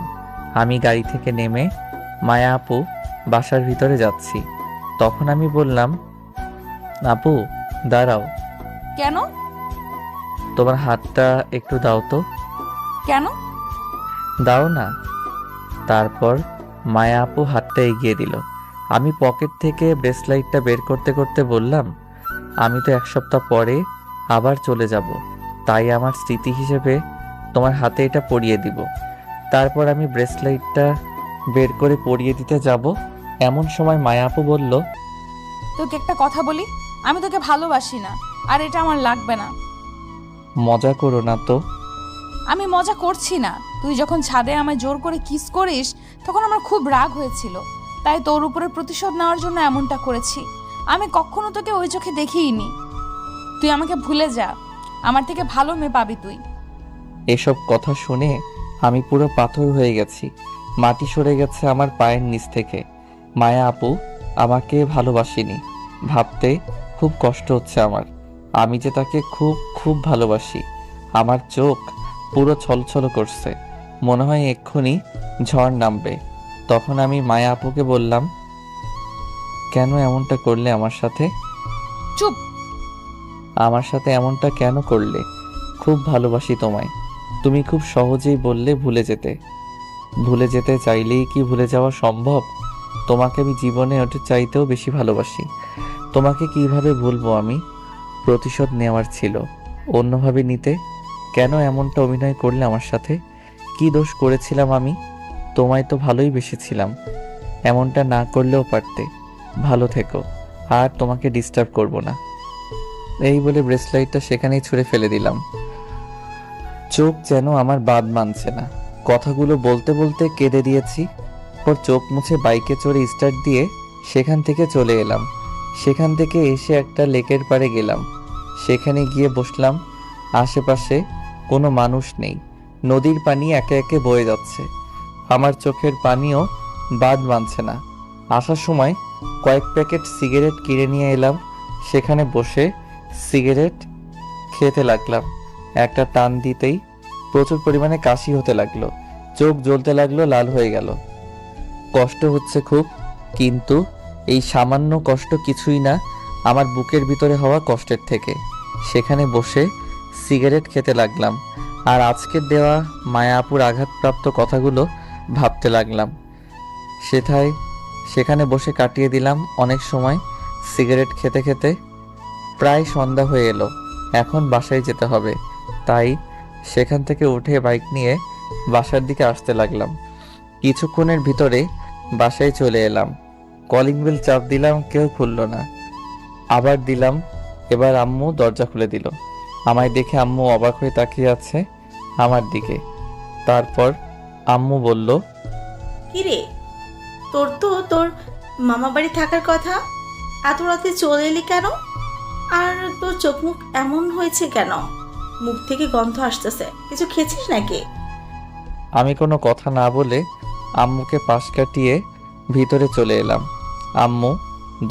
[SPEAKER 2] আমি গাড়ি থেকে নেমে মায়া আপু বাসার ভিতরে যাচ্ছি। তখন আমি বললাম, আপু দাঁড়াও,
[SPEAKER 4] কেন?
[SPEAKER 2] তোমার হাতটা একটু দাও তো।
[SPEAKER 4] কেন?
[SPEAKER 2] দাও না। তারপর মায়া আপু হাতটা এগিয়ে দিল। আমি পকেট থেকে ব্রেসলাইটটা বের করতে করতে বললাম, আমি তো 1 সপ্তাহ পরে আবার চলে যাব, তাই আমার স্মৃতি হিসেবে তোমার হাতে এটা পরিয়ে দিব। তারপর আমি ব্রেসলাইটটা বের করে পরিয়ে দিতে যাব, এমন সময় মায়া আপু বলল,
[SPEAKER 4] তোকে একটা কথা বলি, আমি তোকে ভালোবাসি না, আর এটা আমার লাগবে না।
[SPEAKER 2] মজা করো না তো।
[SPEAKER 4] আমি মজা করছি না। তুই যখন ছাদে আমায় জোর করে কিস করিস তখন আমার খুব রাগ হয়েছিল, তাই তোর উপরে প্রতিশোধ নেওয়ার জন্য এমনটা করেছি। আমি কখনো তোকে ওই চোখে দেখিনি। তুই আমাকে ভুলে যা, আমার থেকে ভালো মেয়ে পাবি তুই।
[SPEAKER 2] এসব কথা শুনে আমি পুরো পাথর হয়ে গেছি। মাটি সরে গেছে আমার পায়ের নিচ থেকে। মায়া আপু আমাকে ভালোবাসেনি ভাবতে খুব কষ্ট হচ্ছে আমার। আমি যে তাকে খুব খুব ভালোবাসি। আমার চোখ পুরো ছলছল করছে, মনে হয় এক্ষুনি ঝড় নামবে। তখন আমি মায়া আপুকে বললাম, কেন এমনটা করলে আমার সাথে?
[SPEAKER 4] চুপ।
[SPEAKER 2] আমার সাথে এমনটা কেন করলে? খুব ভালোবাসি তোমায়। তুমি খুব সহজেই বললে ভুলে যেতে। ভুলে যেতে চাইলেই কি ভুলে যাওয়া সম্ভব? তোমাকে আমি জীবনে ওটা চাইতেও বেশি ভালোবাসি। তোমাকে কিভাবে ভুলবো আমি? প্রতিশোধ নেওয়ার ছিল, অন্যভাবে নিতে। কেন এমনটা অভিনয় করলে আমার সাথে? কি দোষ করেছিলাম আমি? তোমায় তো ভালোই বেসেছিলাম, এমনটা না করলেও পারতে। ভালো থেকো, আর তোমাকে ডিস্টার্ব করব না। এই বলে ব্রেসলাইটটা সেখানেই ছুঁড়ে ফেলে দিলাম। চোখ যেন আমার বাদ মানছে না। কথাগুলো বলতে বলতে কেঁদে দিয়েছি। পর চোখ মুছে বাইকে চড়ে স্টার্ট দিয়ে সেখান থেকে চলে এলাম। সেখান থেকে এসে একটা লেকের পাড়ে গেলাম। সেখানে গিয়ে বসলাম। আশেপাশে কোনো মানুষ নেই। নদীর পানি একে একে বয়ে যাচ্ছে। আমার চোখের পানিও বাদ মানছে না। আসার সময় কয়েক প্যাকেট সিগারেট কিনে নিয়ে এলাম। সেখানে বসে সিগারেট খেতে লাগলাম। একটা টান দিতেই প্রচুর পরিমাণে কাশি হতে লাগলো, চোখ জ্বলতে লাগলো, লাল হয়ে গেল। কষ্ট হচ্ছে খুব, কিন্তু এই সামান্য কষ্ট কিছুই না আমার বুকের ভিতরে হওয়া কষ্টের থেকে। সেখানে বসে সিগারেট খেতে লাগলাম আর আজকের দেওয়া মায়া আপুর আঘাতপ্রাপ্ত কথাগুলো ভাবতে লাগলাম। সেখানে বসে কাটিয়ে দিলাম অনেক সময় সিগারেট খেতে খেতে। প্রায় সন্ধ্যা হয়ে এলো, এখন বাসায় যেতে হবে। তাই সেখান থেকে উঠে বাইক নিয়ে বাসার দিকে আসতে লাগলাম। কিছুক্ষণের ভিতরে বাসায় চলে এলাম। কলিং বেল চাপ দিলাম, কেউ খুলল না। আবার দিলাম, এবার আম্মু দরজা খুলে দিল। আমায় দেখে আম্মু অবাক হয়ে তাকিয়ে আছে আমার দিকে। তারপর আম্মু বলল,
[SPEAKER 1] কিরে, তোর মামা বাড়ি থাকার কথা, এত রাতে চলে এলি কেন? আর তোর চোখ মুখ এমন হয়েছে কেন? মুখ থেকে গন্ধ আসতেছে, কিছু খেয়েছিস নাকি?
[SPEAKER 2] আমি কোনো কথা না বলে আম্মুকে পাশ কাটিয়ে ভিতরে চলে এলাম। আম্মু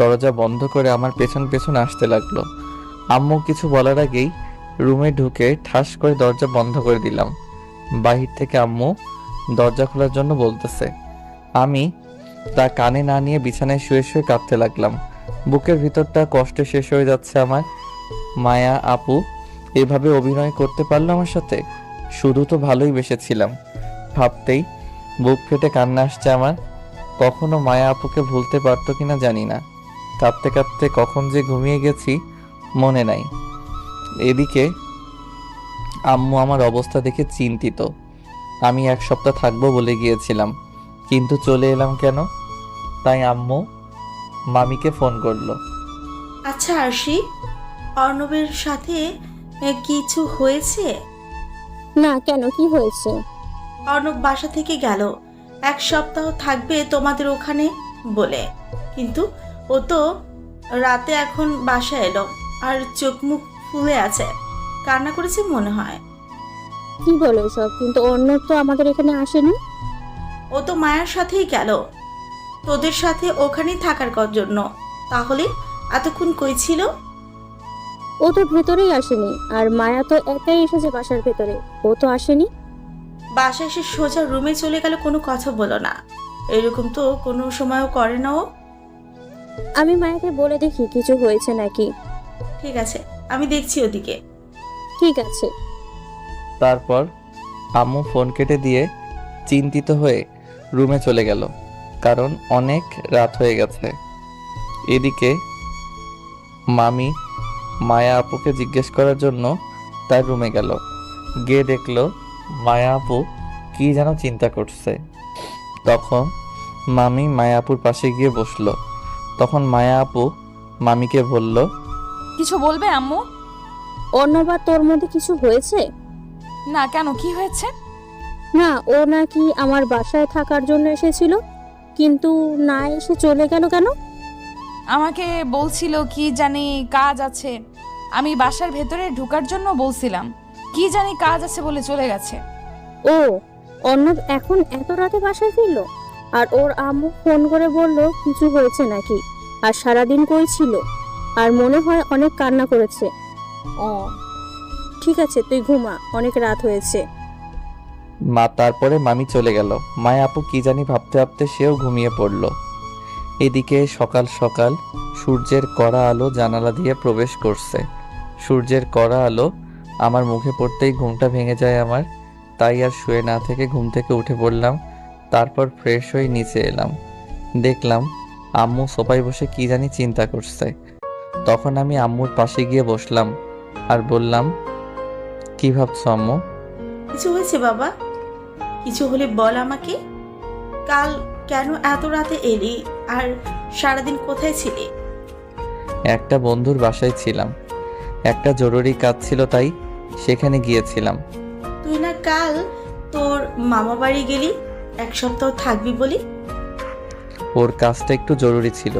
[SPEAKER 2] দরজা বন্ধ করে আমার পেছন পেছন আসতে লাগলো। আম্মু কিছু বলার আগেই রুমে ঢুকে ঠাস করে দরজা বন্ধ করে দিলাম। বাহির থেকে আম্মু দরজা খোলার জন্য বলতেছে। আমি তা কানে না নিয়ে বিছানায় শুয়ে শুয়ে কাঁদতে লাগলাম। বুকের ভিতরটা কষ্টে শেষ হয়ে যাচ্ছে আমার। মায়া আপু এভাবে অভিনয় করতে পারলো আমার সাথে? শুধু তো ভালোই বেসেছিলাম। ভাবতেই বুক ফেটে কান্না আসছে আমার। কখনো মায়া আপুকে ভুলতে পারতো কিনা জানি না। কাঁদতে কাঁদতে কখন যে ঘুমিয়ে গেছি মনে নাই। এদিকে আম্মু আমার অবস্থা দেখে চিন্তিত। আমি 1 সপ্তাহ থাকবো বলে গিয়েছিলাম, কিন্তু চলে এলাম কেন? তাই আম্মু মামিকে ফোন করলো।
[SPEAKER 1] আচ্ছা আরশি, অর্ণবের সাথে কিছু হয়েছে?
[SPEAKER 5] না, কেন, কি হয়েছে?
[SPEAKER 1] অর্ণব বাসা থেকে গেল 1 সপ্তাহ থাকবে তোমাদের ওখানে বলে, কিন্তু ও তো রাতে এখন বাসায় এলো আর চোখ মুখ ফুলে আছে, কান্না করেছে মনে হয়।
[SPEAKER 5] কি বলো সব? কিন্তু অন্য তো আমাদের এখানে আসেনি।
[SPEAKER 1] ও তো মায়ের সাথেই গেল তোদের সাথে ওখানেই থাকার জন্য। তাহলে এতক্ষণ কই ছিল?
[SPEAKER 5] ও তো ভেতরেই আসেনি, আর মায়া তো একাই এসেছে বাসার ভেতরে, ও তো আসেনি।
[SPEAKER 1] বাসায় এসে সোজা রুমে চলে গেল, কোনো কথা বলো না। এরকম তো কোনো সময়ও করে না ও।
[SPEAKER 5] আমি মায়াকে বলে দেখি কিছু হয়েছে নাকি।
[SPEAKER 1] ঠিক আছে, আমি দেখছি ওদিকে।
[SPEAKER 5] ঠিক আছে।
[SPEAKER 2] তারপর আম্মু ফোন কেটে দিয়ে চিন্তিত হয়ে রুমে চলে গেল, কারণ অনেক রাত হয়ে গেছে। এদিকে মামি মায়া আপুকে জিজ্ঞেস করার জন্য তার রুমে গেল। গিয়ে দেখলো মায়া আপু কি যেন চিন্তা করছে। তখন মামি মায়া আপুর পাশে গিয়ে বসলো। তখন মায়া আপু মামিকে বলল,
[SPEAKER 4] কিছু বলবে আম্মু?
[SPEAKER 5] অন্যবা তোর মধ্যে কিছু হয়েছে?
[SPEAKER 4] না, কেন, কি হয়েছে?
[SPEAKER 5] না, ও নাকি আমার বাসায় থাকার জন্য এসেছিল, কিন্তু না এসে চলে গেল কেন?
[SPEAKER 4] আমাকে বলছিল কি জানি কাজ আছে। আমি বাসার ভেতরে ঢোকার জন্য বলছিলাম, কি জানি কাজ আছে বলে চলে গেছে।
[SPEAKER 5] ও, অর্ণব এখন এত রাতে বাসায় ফিরলো? আর ওর আম্মু ফোন করে বলল কিছু হয়েছে নাকি? আর সারাদিন কই ছিল? আর মনে হয় অনেক কান্না করেছে।
[SPEAKER 4] ও
[SPEAKER 5] ঠিক আছে, তুই ঘুমা, অনেক রাত হয়েছে।
[SPEAKER 2] তারপরে মামি চলে গেল। মায়া আপু কি জানি ভাবতে ভাবতে সেও ঘুমিয়ে পড়ল। এদিকে সকাল সকাল সূর্যের কড়া আলো জানালা দিয়ে প্রবেশ করছে। সূর্যের কড়া আলো আমার মুখে পড়তেই ঘুমটা ভেঙে যায় আমার। তাই আর শুয়ে না থেকে ঘুম থেকে উঠে পড়লাম। তারপর ফ্রেশ হয়ে নিচে এলাম। দেখলাম আম্মু সোফায় বসে কি জানি চিন্তা করছে। তখন আমি আম্মুর পাশে গিয়ে বসলাম আর বললাম, কি ভাবছো আম্মু?
[SPEAKER 1] কিছু হয়েছে বাবা? কিছু হলে বল আমাকে। কাল কেন এত রাতে এলি? আর সারাদিন কোথায় ছিলি?
[SPEAKER 2] একটা বন্ধুর বাসায় ছিলাম, একটা জরুরি কাজ ছিল তাই সেখানে গিয়েছিলাম।
[SPEAKER 1] তুই না কাল তোর মামা বাড়ি গেলি 1 সপ্তাহ থাকবি বলি?
[SPEAKER 2] ওর কাজটা একটু জরুরি ছিল,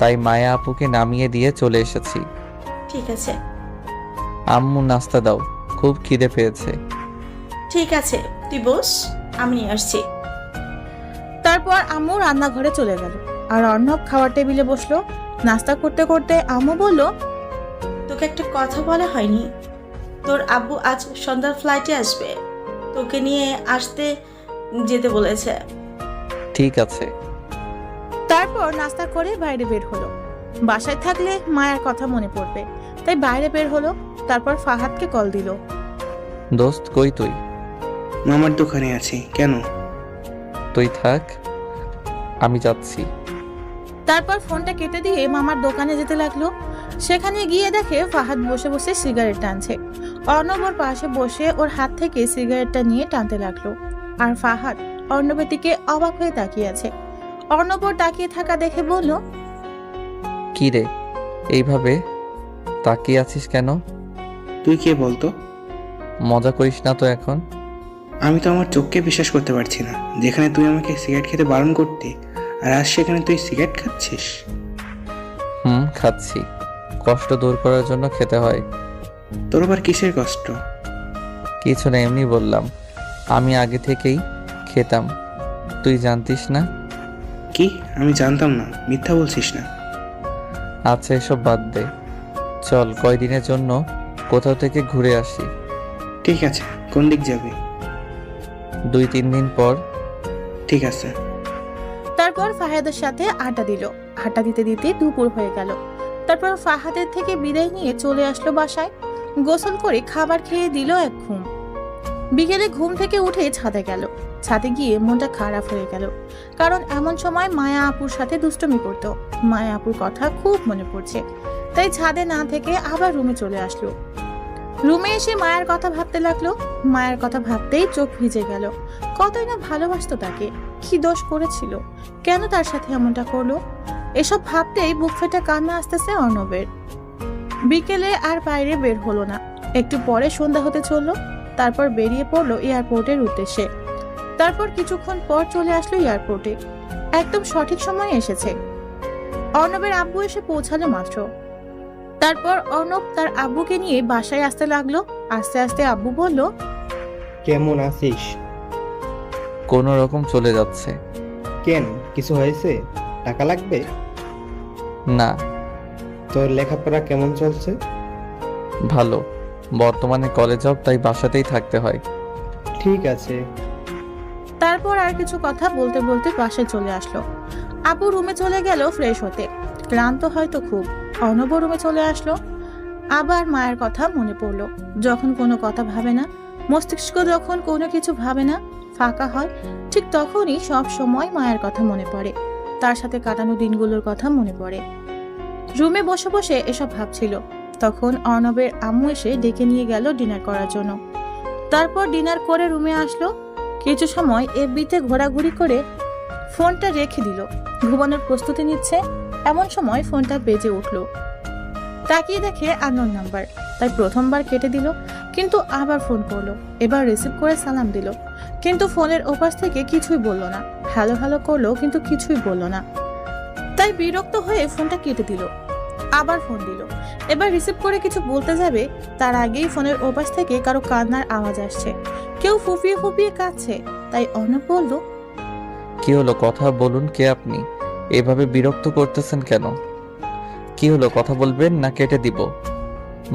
[SPEAKER 2] তাই মায়া আপুকে নামিয়ে দিয়ে চলে এসেছি।
[SPEAKER 1] ঠিক আছে।
[SPEAKER 2] আম্মু নাস্তা দাও, খুব খিদে পেয়েছে।
[SPEAKER 1] ঠিক আছে, তুই বস, আমি নিয়ে আসছি।
[SPEAKER 6] তারপর আম্মু রান্নাঘরে চলে গেল আর অর্ণব খাওয়ার টেবিলে বসলো। নাস্তা করতে করতে আম্মু বলল,
[SPEAKER 1] তোকে একটা কথা বলা হয়নি, তোর আব্বু আজ সন্ধ্যার ফ্লাইটে আসবে, তোকে নিয়ে আসতে যেতে বলেছে।
[SPEAKER 2] ঠিক আছে।
[SPEAKER 6] তারপর নাস্তা করে বাইরে বের হলো। বাসায় থাকলে মায়ের কথা মনে পড়বে, তাই বাইরে বের হলো। তারপর ফাহাদকে কল দিল।
[SPEAKER 2] দোস্ত কই তুই?
[SPEAKER 3] মামার দোকানে আছি। কেন?
[SPEAKER 2] তুই থাক, আমি যাচ্ছি।
[SPEAKER 6] তারপর ফোনটা কেটে দিয়ে মামার দোকানে যেতে লাগলো। সেখানে গিয়ে দেখে ফাহাদ বসে বসে সিগারেট টানছে। অর্ণব ওর পাশে বসে ওর হাত থেকে সিগারেটটা নিয়ে টানতে লাগলো। আর ফাহাদ অর্ণবের দিকে অবাক হয়ে তাকিয়ে আছে। অর্ণব ওর তাকিয়ে থাকা দেখে বলল,
[SPEAKER 2] কি রে, এইভাবে তাকিয়ে আছিস কেন?
[SPEAKER 3] তুই কে বলতো?
[SPEAKER 2] মজা করিস না তো এখন?
[SPEAKER 3] আমি তো আমার চোখকে বিশ্বাস করতে পারছি না। যেখানে তুই আমাকে সিগারেট খেতে বারণ করতি, আর আজ সেখানে তুই সিগারেট খাচ্ছিস।
[SPEAKER 2] খাচ্ছি, কষ্ট দূর করার জন্য খেতে হয়।
[SPEAKER 3] তোর আবার কিসের কষ্ট?
[SPEAKER 2] কিছু না, এমনি বললাম। আমি আগে থেকেই খেতাম, তুই জানতিস না?
[SPEAKER 3] কি? আমি জানতাম না, মিথ্যা বলছিস না।
[SPEAKER 2] আচ্ছা এসব বাদ দে, চল কয়দিনের জন্য কোথাও থেকে ঘুরে আসি।
[SPEAKER 3] ঠিক আছে, কোন দিক যাবি?
[SPEAKER 2] 2-3 দিন পর।
[SPEAKER 3] ঠিক আছে।
[SPEAKER 6] তারপর ফাহাদের সাথে আড্ডা দিল। আড্ডা দিতে দিতে দুপুর হয়ে গেল। তারপর ফাহাদের থেকে বিদায় নিয়ে চলে আসলো বাসায়। গোসল করে খাবার খেয়ে দিল এক ঘুম। বিকেলে ঘুম থেকে উঠে ছাদে গেল। ছাদে গিয়ে মনটা খারাপ হয়ে গেল, কারণ এমন সময় মায়া আপুর সাথে দুষ্টুমি করত। মায়া আপুর কথা খুব মনে পড়ছে, তাই ছাদে না থেকে আবার রুমে চলে আসলো। রুমে এসে মায়ের কথা ভাবতে লাগলো। মায়ের কথা ভাবতেই চোখ ভিজে গেল। কতই না ভালোবাসতো তাকে, কি দোষ করেছিল, কেন তার সাথে এমনটা করলো। এসব ভাবতেই বুক ফেটে কান্না আসতেছে অর্ণবের। বিকেলে আর বাইরে বের হলো না। একটু পরে সন্ধ্যা হতে চললো। তারপর বেরিয়ে পড়লো এয়ারপোর্টের উদ্দেশ্যে। তারপর কিছুক্ষণ পর চলে আসলো এয়ারপোর্টে। একদম সঠিক সময়ে এসেছে। অর্ণবের আব্বু এসে পৌঁছালো মাত্র। তারপর অর্ণব তার আব্বুকে নিয়ে বাসায় আসতে লাগলো। আস্তে আস্তে আব্বু বলল,
[SPEAKER 7] কেমন আছিস?
[SPEAKER 2] কোনো রকম চলে যাচ্ছে।
[SPEAKER 7] কেন, কিছু হয়েছে? টাকা লাগবে?
[SPEAKER 2] না।
[SPEAKER 7] তোর লেখাপড়া কেমন চলছে?
[SPEAKER 2] ভালো, বর্তমানে কলেজ জব, তাই বাসাতেই থাকতে হয়।
[SPEAKER 7] ঠিক আছে।
[SPEAKER 6] তারপর আর কিছু কথা বলতে বলতে বাসায় চলে আসলো। আব্বু রুমে চলে গেল ফ্রেশ হতে। ক্লান্ত হয়তো খুব। অর্ণব রুমে চলে আসলো। আবার মায়ের কথা মনে পড়লো। যখন কোনো কথা ভাবে না, মস্তিষ্ক যখন কোনো কিছু ভাবে না, ফাঁকা হয়, ঠিক তখনই সব সময় মায়ের কথা মনে পড়ে। তার সাথে কাটানো দিনগুলোর কথা মনে পড়ে। রুমে বসে বসে এসব ভাবছিল। তখন অর্ণবের আম্মু এসে ডেকে নিয়ে গেল ডিনার করার জন্য। তারপর ডিনার করে রুমে আসলো। কিছু সময় এফবিতে ঘোরাঘুরি করে ফোনটা রেখে দিল। ঘুমানোর প্রস্তুতি নিচ্ছে, এমন সময় ফোনটা বেজে উঠলো। তাকিয়ে দেখে আননোন নাম্বার, তাই প্রথমবার কেটে দিল, কিন্তু আবার ফোন করলো। এবার রিসিভ করে সালাম দিল, কিন্তু ফোনের ওপাশ থেকে কিছুই বলল না। হ্যালো হ্যালো করলো, কিন্তু কিছুই বলল না। তাই বিরক্ত হয়ে ফোনটা কেটে দিল। আবার ফোন দিল। এবার রিসিভ করে কিছু বলতে যাবে, তার আগেই ফোনের ওপাশ থেকে কারো কান্নার আওয়াজ আসছে। কেউ ফুপিয়ে ফুপিয়ে কাঁদছে। তাই অর্ণব বলল,
[SPEAKER 2] কি হলো, কথা বলুন। কে আপনি? এভাবে বিরক্ত করতেছেন কেন? কি হলো, কথা বলবেন না কেটে দিব?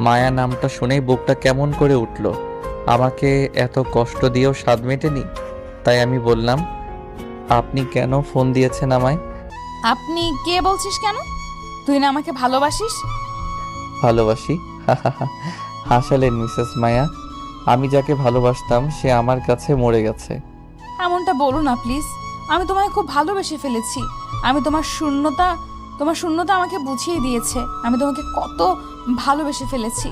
[SPEAKER 2] মায়া নামটা শুনেই বুকটা কেমন করে উঠল। আমাকে এত কষ্ট দিয়েও স্বাদ মেটেনি, তাই আমি বললাম, আপনি কেন ফোন দিয়েছেন আমায়?
[SPEAKER 4] আপনি কে বলছিস কেন? তুই না আমাকে ভালোবাসিস?
[SPEAKER 2] ভালোবাসি? হাসালেন মিসেস মায়া। আমি যাকে ভালোবাসতাম সে আমার কাছে মরে গেছে।
[SPEAKER 4] এমনটা বলো না প্লিজ। আমি তোমায় খুব ভালোবেসে ফেলেছি। আমি তোমার শূন্যতা আমাকে বুঝিয়ে দিয়েছে আমি তোমাকে কত ভালোবেসে ফেলেছি।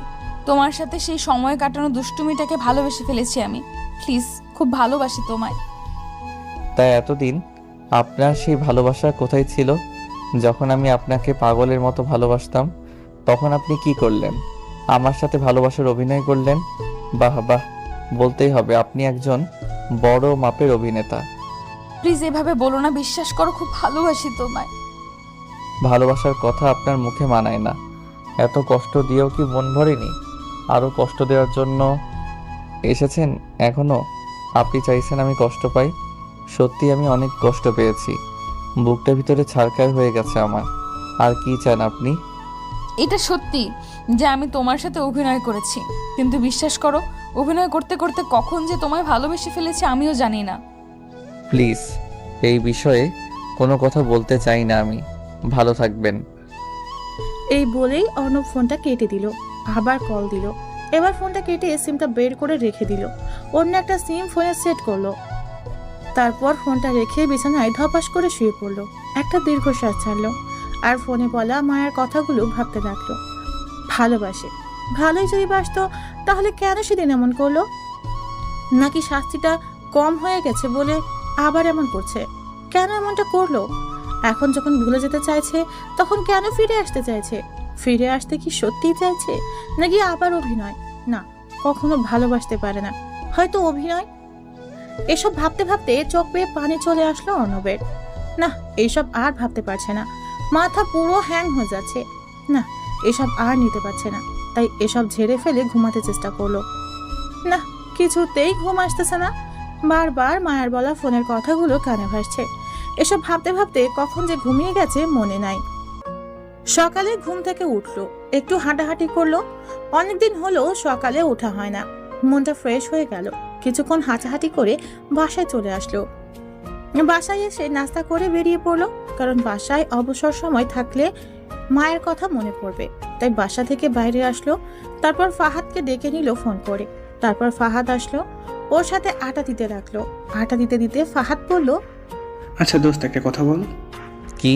[SPEAKER 4] তোমার সাথে সেই সময় কাটানো দুষ্টুমিটাকে ভালোবেসে ফেলেছি আমি। প্লিজ, খুব ভালোবাসি তোমায়।
[SPEAKER 2] তাই এতদিন আপনার সেই ভালোবাসা কোথায় ছিল? যখন আমি আপনাকে পাগলের মতো ভালোবাসতাম, তখন আপনি কি করলেন? আমার সাথে ভালোবাসার অভিনয় করলেন। বাহ বাহ, বলতেই হবে আপনি একজন বড় মাপের অভিনেতা।
[SPEAKER 4] প্লিজ এভাবে বলো না, বিশ্বাস করো খুব ভালোবাসি তোমায়।
[SPEAKER 2] ভালোবাসার কথা আপনার মুখে মানায় না। এত কষ্ট দিয়েও কি মন ভরেনি? আরও কষ্ট দেওয়ার জন্য এসেছেন এখনো? আপনি চাইছেন আমি কষ্ট পাই? সত্যি আমি অনেক কষ্ট পেয়েছি। বুকটা ভিতরে ছারখার হয়ে গেছে আমার। আর কি চান আপনি?
[SPEAKER 4] এটা সত্যি যে আমি তোমার সাথে অভিনয় করেছি, কিন্তু বিশ্বাস করো অভিনয় করতে করতে কখন যে তোমায় ভালোবেসে ফেলেছি আমিও জানি না।
[SPEAKER 2] প্লিজ এই বিষয়ে কোনো কথা বলতে চাই না আমি। ভালো থাকবেন।
[SPEAKER 6] এই বলেই অর্ণব ফোনটা কেটে দিল। আবার কল দিল। এবার ফোনটা কেটে সিমটা বের করে রেখে দিল। অন্য একটা সিম ফোনে সেট করলো। তারপর ফোনটা রেখে বিছানায় ধপাস করে শুয়ে পড়লো। একটা দীর্ঘশ্বাস ছাড়লো আর ফোনে বলা মায়ের কথাগুলো ভাবতে লাগলো। ভালোবাসে, ভালোই যদি বাসতো তাহলে কেন সেদিন এমন করলো? নাকি শাস্তিটা কম হয়ে গেছে বলে আবার এমন করছে? কেন এমনটা করলো? এখন যখন ভুলে যেতে চাইছে তখন কেন ফিরে আসতে চাইছে? ফিরে আসতে কি সত্যিই চাইছে নাকি আবার অভিনয়? না, কখনো ভালোবাসতে পারে না, হয়তো অভিনয়। এসব ভাবতে ভাবতে চোখ বেয়ে পানি চলে আসলো অর্ণবের। না, এইসব আর ভাবতে পারছে না। মাথা পুরো হ্যাং হয়ে যাচ্ছে। না, এসব আর নিতে পারছে না। তাই এসব ঝেড়ে ফেলে ঘুমাতে চেষ্টা করলো। না, কিছুতেই ঘুম আসতেছে না। বারবার মায়ের বলা ফোনের কথাগুলো কানে ভাসছে। এসব ভাবতে ভাবতে কখন যে ঘুমিয়ে গেছে মনে নাই। সকালে ঘুম থেকে উঠলো, একটু হাঁটাহাঁটি করলো। অনেকদিন হলো সকালে ওঠা হয় না। মনটা ফ্রেশ হয়ে গেল। কিছুক্ষণ হাঁটাহাঁটি করে বাসায় চলে আসলো। বাসায় এসে নাস্তা করে বেরিয়ে পড়লো, কারণ বাসায় অবসর সময় থাকলে মায়ের কথা মনে পড়বে। তাই বাসা থেকে বাইরে আসলো। তারপর ফাহাদকে ডেকে নিল ফোন করে। তারপর ফাহাদ আসলো, ওর সাথে আটা দিতে রাখলো। আটা দিতে দিতে ফাহাদ বলল,
[SPEAKER 3] আচ্ছা দোস্ত, একটা কথা বল।
[SPEAKER 2] কি?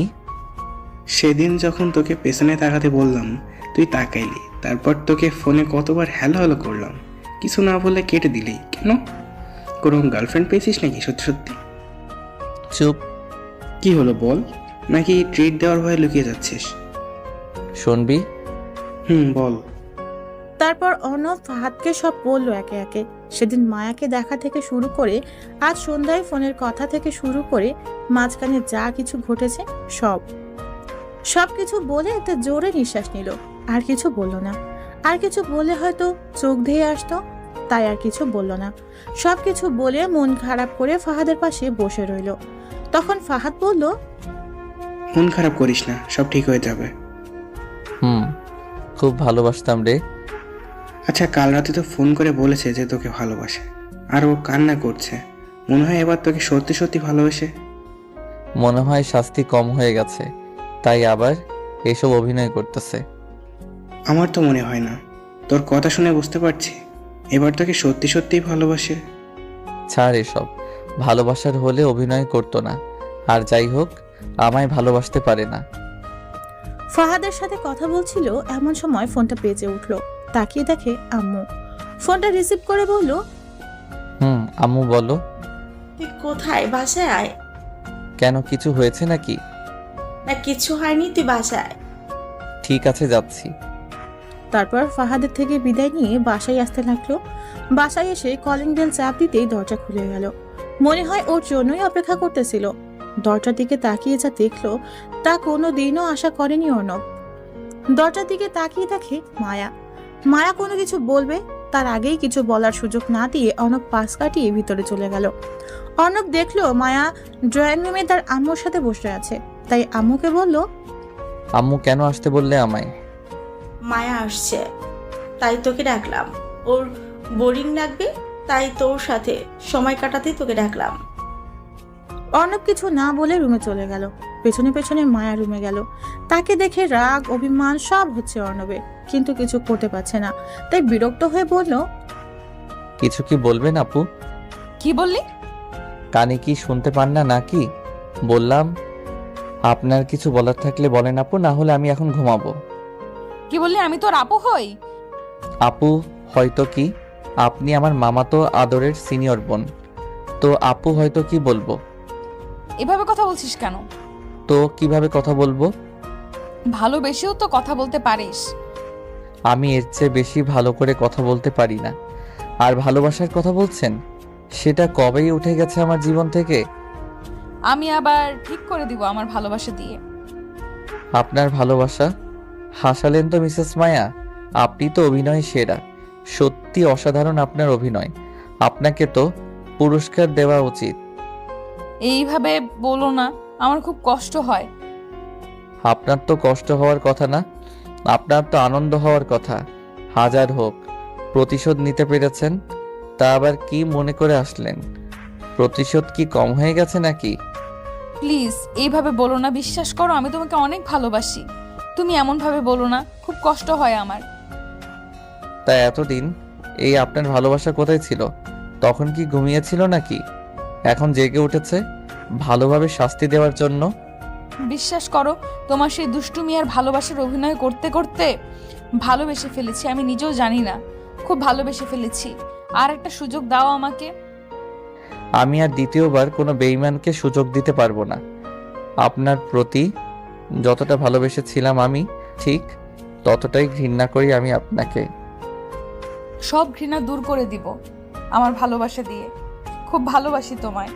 [SPEAKER 3] সেদিন যখন তোকে পেছনে তাকাতে বললাম তুই তাকাইলি, তারপর তোকে ফোনে কতবার হ্যালো হ্যালো করলাম, কিছু না বলে কেটে দিলি কেন? কোনো গার্লফ্রেন্ড পেয়েছিস নাকি সত্যি সত্যি?
[SPEAKER 2] চুপ।
[SPEAKER 3] কি হলো বল, নাকি ট্রিট দেওয়ার ভয়ে লুকিয়ে যাচ্ছিস?
[SPEAKER 2] শুনবি?
[SPEAKER 3] বল।
[SPEAKER 6] তারপর অর্ণব ফাহাদকে সব বলল একে একে। সেদিন মায়াকে দেখা থেকে শুরু করে আজ সন্ধ্যায় ফোনের কথা থেকে শুরু করে মাঝখানে যা কিছু ঘটেছে সব কিছু বলে একটা জোরে নিঃশ্বাস নিল। আর কিছু বলল না। আর কিছু বলে হয়তো চোখ ধেয়ে আসতো, তাই আর কিছু বলল না। সব কিছু বলে মন খারাপ করে ফাহাদের পাশে বসে রইল। তখন ফাহাদ বলল,
[SPEAKER 3] মন খারাপ করিস না, সব ঠিক হয়ে যাবে।
[SPEAKER 2] খুব ভালোবাসতাম রে।
[SPEAKER 3] আচ্ছা, কাল রাতে তো ফোন করে বলেছে যে তোকে ভালোবাসে, আর ও কান্না করছে। মনে হয় এবার তোকে সত্যি সত্যি ভালোবাসে।
[SPEAKER 2] মনে হয় শাস্তি কম হয়ে গেছে, তাই আবার এসব অভিনয় করতেছে।
[SPEAKER 3] আমার তো মনে হয় না। তোর কথা শুনে বুঝতে পারছি এবার তোকে সত্যি সত্যিই ভালোবাসে।
[SPEAKER 2] ছাড় এসব। ভালোবাসার হলে অভিনয় করতো না। আর যাই হোক, আমায় ভালোবাসতে পারে না।
[SPEAKER 6] ফাহাদের সাথে কথা বলছিল এমন সময় ফোনটা বেজে উঠলো। তাকিয়ে দেখে আম্মু। ফোনটা রিসিভ করে বলল,
[SPEAKER 2] আম্মু বলো।
[SPEAKER 1] তুই কোথায়? বাসায় আয়।
[SPEAKER 2] কেন, কিছু হয়েছে নাকি?
[SPEAKER 1] না, কিছু হয়নি, তুই বাসায়।
[SPEAKER 2] ঠিক আছে, যাচ্ছি।
[SPEAKER 6] তারপর ফাহাদের থেকে বিদায় নিয়ে বাসায় আসতে লাগলো। বাসায় এসে কলিং বেল চাপ দিতেই দরজা খুলে গেল। মনে হয় ওর জন্যই অপেক্ষা করতেছিল। দরজার দিকে তাকিয়ে যা দেখলো তা কোনো দিনও আশা করেনি অর্ণব। দরজার দিকে তাকিয়ে দেখে মায়া। মায়া কোনো কিছু বলবে তার আগেই কিছু বলার সুযোগ না দিয়ে অর্ণব পাশ কাটিয়ে ভিতরে চলে গেল। অর্ণব দেখলো মায়া ড্রয়িং রুমে তার আম্মুর সাথে বসে আছে। তাই আম্মুকে বলল,
[SPEAKER 2] আম্মু কেন আসতে বললে আমায়?
[SPEAKER 1] মায়া আসছে, তাই তোকে ডাকলাম। ওর বোরিং লাগবে, তাই তোর সাথে সময় কাটাতেই তোকে ডাকলাম।
[SPEAKER 6] অর্ণব কিছু না বলে রুমে চলে গেল। পেছনে পেছনে মায়া রুমে গেল। তাকে দেখে রাগ অভিমান সব হচ্ছে অর্ণবের, কিন্তু কিছু করতে পারছে না। তাই বিরক্ত হয়ে বলল,
[SPEAKER 2] কিছু কি বলবেন আপু?
[SPEAKER 4] কি বললি?
[SPEAKER 2] কানে কি শুনতে পান না নাকি? বললাম আপনার কিছু বলার থাকলে বলেন আপু, না হলে আমি এখন ঘুমাবো।
[SPEAKER 4] কি বললি? আমি তোর আপু হই?
[SPEAKER 2] আপু হয়তো কি, আপনি আমার মামাতো আদরের সিনিয়র বোন। তো আপু হয়তো কি বলবো?
[SPEAKER 4] এভাবে কথা বলছিস কেন?
[SPEAKER 2] তো কিভাবে কথা বলবো?
[SPEAKER 4] ভালোবেসেও তো কথা বলতে পারিস।
[SPEAKER 2] আমি এর চেয়ে বেশি ভালো করে কথা বলতে পারি না। আর ভালোবাসার কথা বলছেন, সেটা কবেই উঠে গেছে আমার জীবন থেকে।
[SPEAKER 4] আমি আবার ঠিক করে দিব আমার ভালোবাসা দিয়ে।
[SPEAKER 2] আপনার ভালোবাসা? হাসালেন তো মিসেস মায়া, আপনি তো অভিনয় সেরা। সত্যি অসাধারণ আপনার অভিনয়। আপনাকে তো পুরস্কার দেওয়া উচিত।
[SPEAKER 4] এইভাবে বলো না, আমার খুব কষ্ট হয়।
[SPEAKER 2] আপনার তো কষ্ট হওয়ার কথা না, আপনার তো আনন্দ হওয়ার কথা। হাজার হোক, প্রতিশোধ নিতে পেরেছেন, তা আবার কি মনে করে আসলেন? প্রতিশোধ কি কম হয়ে গেছে নাকি?
[SPEAKER 4] প্লিজ এইভাবে বলো না, বিশ্বাস করো আমি তোমাকে অনেক ভালোবাসি। তুমি এমনভাবে বলো না, খুব কষ্ট হয় আমার।
[SPEAKER 2] তা এতদিন এই আপনার ভালোবাসা কোথায় ছিল? তখন কি ঘুমিয়েছিল নাকি? এখন জেগে উঠেছে ভালোভাবে শাস্তি দেওয়ার জন্য?
[SPEAKER 4] বিশ্বাস করো, তোমার সেই দুষ্টুমি আর ভালোবাসার অভিনয় করতে করতে ভালোবেসে ফেলেছি, আমি নিজেও জানি না, খুব ভালোবেসে ফেলেছি। আর একটা সুযোগ দাও আমাকে।
[SPEAKER 2] আমি আর দ্বিতীয়বার কোনো বেঈমানকে সুযোগ দিতে পারবো না। আপনার প্রতি যতটা ভালোবেসেছিলাম আমি, ঠিক ততটাই ঘৃণা করি আমি আপনাকে।
[SPEAKER 4] সব ঘৃণা দূর করে দিব আমার ভালোবাসা দিয়ে। খুব ভালোবাসি তোমায়।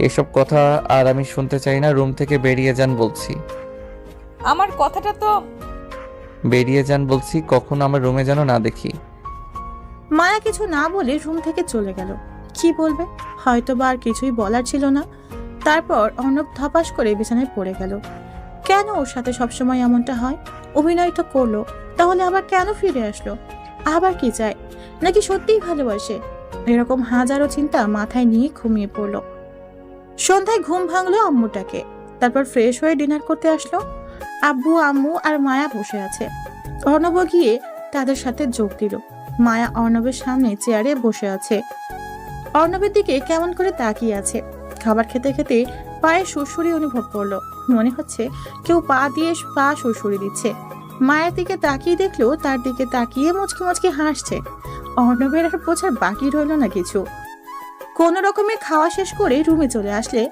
[SPEAKER 2] এসব কথা আর আমি শুনতে চাই না। রুম থেকে বেরিয়ে যান বলছি।
[SPEAKER 4] আমার কথাটা তো।
[SPEAKER 2] বেরিয়ে যান বলছি, কখনো আমার রুমে যেন না দেখি।
[SPEAKER 6] মায়া কিছু না বলে রুম থেকে চলে গেল। কি বলবে, হয়তো বা আর কিছুই বলার ছিল না। তারপর অর্ণব ধপাস করে বিছানায় পড়ে গেল। কেন ওর সাথে সবসময় এমনটা হয়? অভিনয় তো করলো, তাহলে আবার কেন ফিরে আসলো? আবার কি চায়? নাকি সত্যিই ভালোবাসে? এরকম হাজারো চিন্তা মাথায় নিয়ে ঘুমিয়ে পড়লো। সন্ধ্যায় ঘুম ভাঙলো আম্মুটাকে। তারপর ফ্রেশ হয়ে ডিনার করতে আসলো। আব্বু, আম্মু আর মায়া বসে আছে। অর্ণব গিয়ে তাদের সাথে যোগ দিল। মায়া অর্ণবের সামনে চেয়ারে বসে আছে। অর্ণবের দিকে কেমন করে তাকিয়ে আছে। খাবার খেতে খেতে পায়ে সুড়সুড়ি অনুভব করলো। মনে হচ্ছে কেউ পা দিয়ে পা সুড়সুড়ি দিচ্ছে। মায়ের দিকে তাকিয়ে দেখলো তার দিকে তাকিয়ে মুচকি মুচকি হাসছে। অর্ণবের আর বোঝার বাকি রইলো না কিছু। কোনো রকমে খাওয়া শেষ করে রুমে চলে আসলে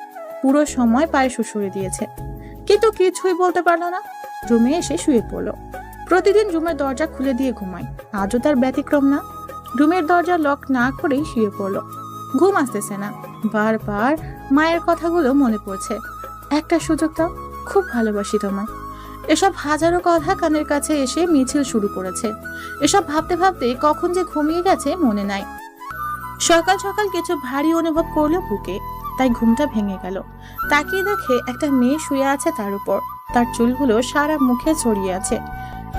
[SPEAKER 6] পুরো সময় পায়ে সুড়সুড়ি দিয়েছে, কিন্তু কিছুই বলতে পারলো না। রুমে এসে শুয়ে পড়লো। প্রতিদিন রুমের দরজা খুলে দিয়ে ঘুমায়, আজও তার ব্যতিক্রম না। রুমের দরজা লক না করেই শুয়ে পড়লো। ঘুম আসতেছে না, বারবার মায়ের কথাগুলো মনে পড়ছে। একটা সুযোগ দাও, খুব ভালোবাসি তোমায়। এসব হাজারো কথা কানের কাছে এসে মিছিল শুরু করেছে। এসব ভাবতে ভাবতে কখন যে ঘুমিয়ে গেছে মনে নাই। সকাল সকাল কিছু ভারী অনুভব করলো বুকে, তাই ঘুমটা ভেঙে গেল। তাকিয়ে দেখে একটা মেয়ে শুয়ে আছে তার উপর। তার চুলগুলো সারা মুখে ছড়িয়ে আছে।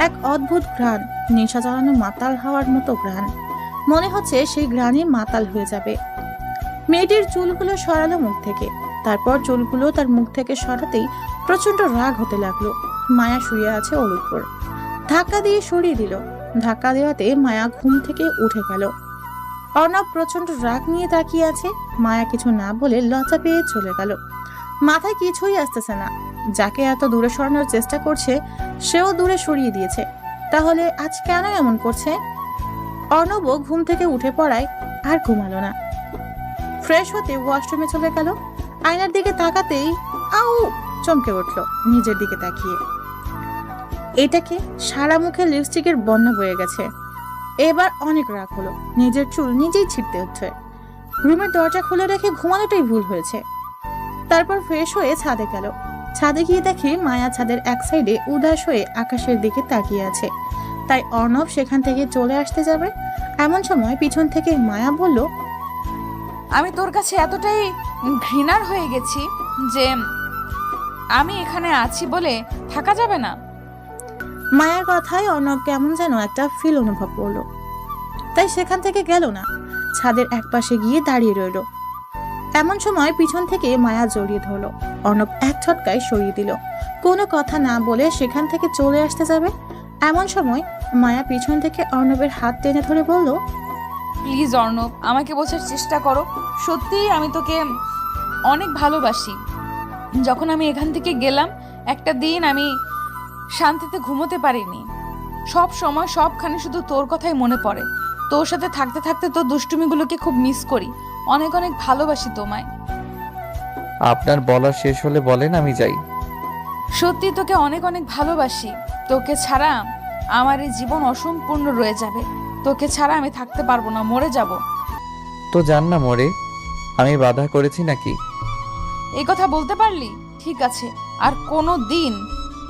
[SPEAKER 6] এক অদ্ভুত ঘ্রাণ, নেশা জড়ানো মাতাল হওয়ার মতো ঘ্রাণ। মনে হচ্ছে সেই ঘ্রাণে মাতাল হয়ে যাবে। মেয়েটির চুলগুলো সরালো মুখ থেকে। তারপর চুলগুলো তার মুখ থেকে সরাতেই প্রচন্ড রাগ হতে লাগলো। মায়া শুয়ে আছে ওর উপর। ধাক্কা দিয়ে সরিয়ে দিল। ধাক্কা দেওয়াতে মায়া ঘুম থেকে উঠে গেল। অর্ণব প্রচন্ড রাগ নিয়ে তাকিয়ে আছে। মায়া কিছু না বলে লজ্জা পেয়ে চলে গেল। মাথায় কিছুই আসতেছে না। যাকে এত দূরে সরানোর চেষ্টা করছে সেও দূরে সরিয়ে দিয়েছে। তাহলে আজ কেন এমন করছে? অর্ণবও ঘুম থেকে উঠে পড়ায় আর ঘুমালো না। ফ্রেশ হতে ওয়াশরুমে চলে গেল। আয়নার দিকে তাকাতেই আউ চমকে উঠল নিজের দিকে তাকিয়ে। এটাকে সারা মুখে লিপস্টিকের বন্যা বয়ে গেছে। এবার অনেক রাগ হলো। নিজের চুল নিজেই ছিঁড়তে হচ্ছে। রুমের দরজা খুলে রেখে ঘুমানোটাই ভুল হয়েছে। তারপর ফ্রেশ হয়ে ছাদে গেল। ছাদে গিয়ে দেখে মায়া ছাদের এক সাইডে উদাস হয়ে আকাশের দিকে তাকিয়ে আছে। তাই অর্ণব সেখান থেকে চলে আসতে যাবে, এমন সময় পিছন থেকে মায়া বলল,
[SPEAKER 4] আমি তোর কাছে এতটাই ঘৃণার হয়ে গেছি যে আমি এখানে আছি বলে থাকা যাবে না।
[SPEAKER 6] মায়ার কথায় অর্ণব কেমন যেন একটা ফিল অনুভব করলো। তাই সেখান থেকে গেল না, ছাদের একপাশে গিয়ে দাঁড়িয়ে রইল। এমন সময় পিছন থেকে মায়া জড়িয়ে ধরলো। অর্ণব এক ঝটকায় সরিয়ে দিল। কোনো কথা না বলে সেখান থেকে চলে আসতে যাবে, এমন সময় মায়া পিছন থেকে অর্ণবের হাত টেনে ধরে বলল,
[SPEAKER 4] প্লিজ অর্ণব, আমাকে বোঝার চেষ্টা করো। সত্যিই আমি তোকে অনেক ভালোবাসি। যখন আমি এখান থেকে গেলাম একটা দিন আমি শান্তিতে ঘুমোতে পারিনি। সব সময় সবখানে শুধু তোর কথাই মনে পড়ে। তোর সাথে থাকতে থাকতে তোর দুষ্টুমিগুলোকে খুব মিস করি। অনেক অনেক ভালোবাসি তোমায়।
[SPEAKER 2] আপনার বলা শেষ হলে বলেন, আমি যাই।
[SPEAKER 4] সত্যি তোকে অনেক অনেক ভালোবাসি। তোকে ছাড়া আমার এই জীবন অসম্পূর্ণ রয়ে যাবে। তোকে ছাড়া আমি থাকতে পারবো না, মরে যাব।
[SPEAKER 2] তো যান না মরে, আমি বাধা করেছি নাকি?
[SPEAKER 4] এই কথা বলতে পারলি? ঠিক আছে, আর কোনো দিন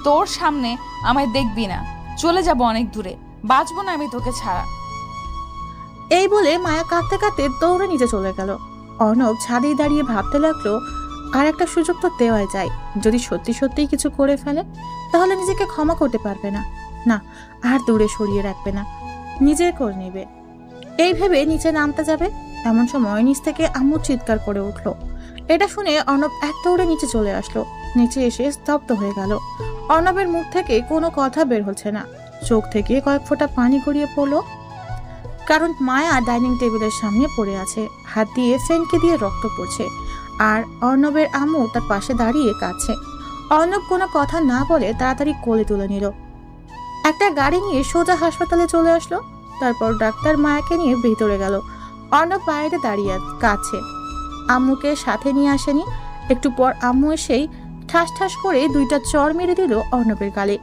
[SPEAKER 4] তোর সামনে আমায় দেখবি না। চলে যাব অনেক দূরে, বাঁচবো না আমি তোকে ছাড়া।
[SPEAKER 6] এই বলে মায়া কাঁদতে কাঁদতে দৌড়ে নিচে চলে গেল। অর্ণব ছাদেই দাঁড়িয়ে ভাবতে লাগলো, আর একটা সুযোগ তো দেওয়াই যায়। যদি সত্যি সত্যিই কিছু করে ফেলে তাহলে নিজেকে ক্ষমা করতে পারবে না, না আর দূরে সরিয়ে রাখবে না, নিজের করে নেবে। এই ভেবে নিচে নামতে যাবে, এমন সময় নিচ থেকে আম্মু চিৎকার করে উঠলো। এটা শুনে অর্ণব এক দৌড়ে নিচে চলে আসলো। নিচে এসে স্তব্ধ হয়ে গেল। অর্ণবের মুখ থেকে কোনো কথা বের হচ্ছে না, চোখ থেকে কয়েক ফোঁটা পানি গড়িয়ে পড়লো। কারণ মায়া ডাইনিং টেবিলের সামনে পড়ে আছে, হাত দিয়ে ফ্যানকে দিয়ে রক্ত পড়ছে, আর অর্ণবের আম্মু তার পাশে দাঁড়িয়ে কাঁদছে। অর্ণব কোনো কথা না বলে তাড়াতাড়ি কোলে তুলে নিল। একটা গাড়ি নিয়ে সোজা হাসপাতালে চলে আসলো। তারপর ডাক্তার মায়াকে নিয়ে ভিতরে গেল। অর্ণব বাইরে দাঁড়িয়ে কাঁদছে, আম্মুকে সাথে নিয়ে আসেনি। একটু পর আম্মু এসেই ঠাস ঠাস করে 2টা চড় মেরে দিল অর্ণবের গালে।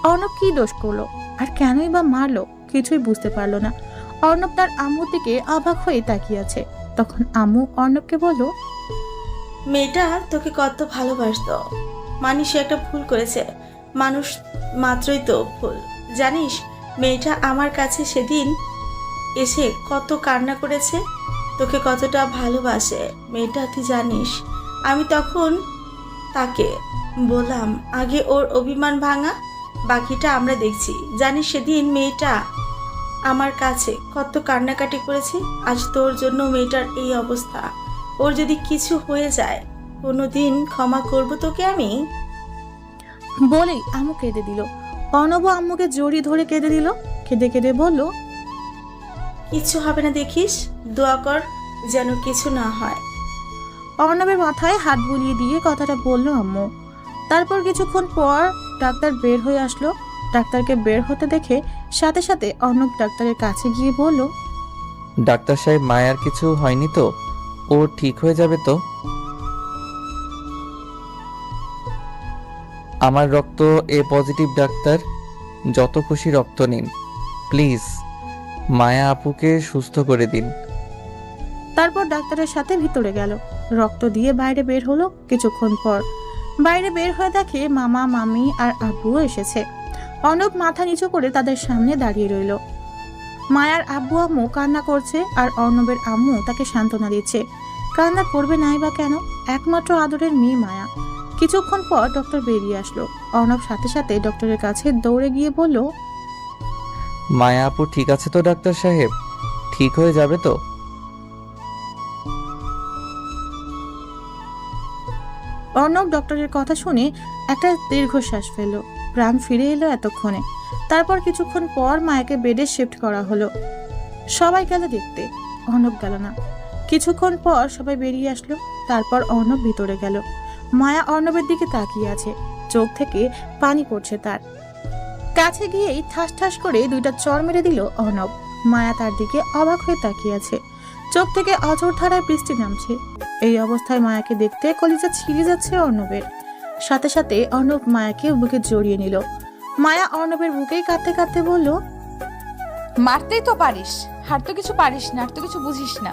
[SPEAKER 6] অর্ণব কি দোষ করলো আর কেনই বা মারলো কিছুই বুঝতে পারলো না। অর্ণব তার আম্মুর দিকে অবাক হয়ে তাকিয়ে আছে। তখন আম্মু অর্ণবকে বলল,
[SPEAKER 1] মেয়েটা তোকে কত ভালোবাসতো, মানিস সে একটা ভুল করেছে, মানুষ মাত্রই তো ভুল। জানিস মেয়েটা আমার কাছে সেদিন এসে কত কান্না করেছে, তোকে কতটা ভালোবাসে মেয়েটা তুই জানিস। আমি তখন তাকে বললাম আগে ওর অভিমান ভাঙা, বাকিটা আমরা দেখছি। জানিস সেদিন মেয়েটা আমার কাছে কত কান্নাকাটি করেছে। আজ তোর জন্য মেয়েটার এই অবস্থা। ওর যদি কিছু হয়ে যায় কোনোদিন ক্ষমা করব তোকে আমি।
[SPEAKER 6] বলেই আম্মু কেঁদে দিল। অর্ণব আম্মুকে জড়িয়ে ধরে কেঁদে দিল। কেঁদে কেঁদে বলল,
[SPEAKER 1] কিচ্ছু হবে না দেখিস, দোয়া কর যেন কিছু না হয়।
[SPEAKER 6] অর্ণবের মাথায় হাত বুলিয়ে দিয়ে কথাটা বলল আম্মু। তারপর কিছুক্ষণ পর ডাক্তার বের হয়ে আসলো। ডাক্তারকে বের হতে দেখে সাথে সাথে অর্ণব ডাক্তারের কাছে গিয়ে বলল,
[SPEAKER 2] ডাক্তার সাহেব, মায়ার কিছু হয়নি তো? ও ঠিক হয়ে যাবে তো? আমার রক্ত এ পজিটিভ ডাক্তার, যত খুশি রক্ত নিন প্লিজ, মায়া আপুকে সুস্থ করে দিন।
[SPEAKER 6] তারপর ডাক্তারের সাথে ভিতরে গেল। রক্ত দিয়ে বাইরে বের হলো। কিছুক্ষণ পর বাইরে বের হয়ে দেখে মামা মামি আর আব্বুও এসেছে। অর্ণব মাথা নিচু করে তাদের সামনে দাঁড়িয়ে রইল। মায়ার আব্বু আম্মু কান্না করছে আর অর্ণবের আম্মু তাকে সান্ত্বনা দিচ্ছে। কান্না করবে নাই বা কেন, একমাত্র আদরের মেয়ে মায়া। কিছুক্ষণ পর ডক্টর বেরিয়ে আসলো। অর্ণব সাথে সাথে ডক্টরের কাছে দৌড়ে গিয়ে বলল,
[SPEAKER 2] মায়া আপু ঠিক আছে তো ডাক্তার সাহেব? ঠিক হয়ে যাবে তো?
[SPEAKER 6] অর্ণব ডক্টরের কথা শুনে একটা দীর্ঘশ্বাস ফেলল। প্রাণ ফিরে এলো এতক্ষণে। তারপর কিছুক্ষণ পর মায়াকে বেডে শিফট করা হলো। সবাই গেল দেখতে, অর্ণব গেল না। কিছুক্ষণ পর সবাই বেরিয়ে আসলো। তারপর অর্ণব ভিতরে গেল। মায়া অর্ণবের দিকে তাকিয়ে আছে, চোখ থেকে পানি পড়ছে তার। কাছে গিয়েই ঠাস ঠাস করে 2টা চড় মেরে দিল অর্ণব। মায়া তার দিকে অবাক হয়ে তাকিয়ে আছে, চোখ থেকে অঝোর ধারায় বৃষ্টি নামছে। এই অবস্থায় মায়াকে দেখতে কলিজা ছিঁড়ে যাচ্ছে অর্ণবের। সাথে সাথে অর্ণব মায়াকে বুকে জড়িয়ে নিল। মায়া অর্ণবের বুকেই কাঁদতে কাঁদতে বলল,
[SPEAKER 4] মারতেই তো পারিস, আর তো কিছু পারিস না, আর তো কিছু বুঝিস না।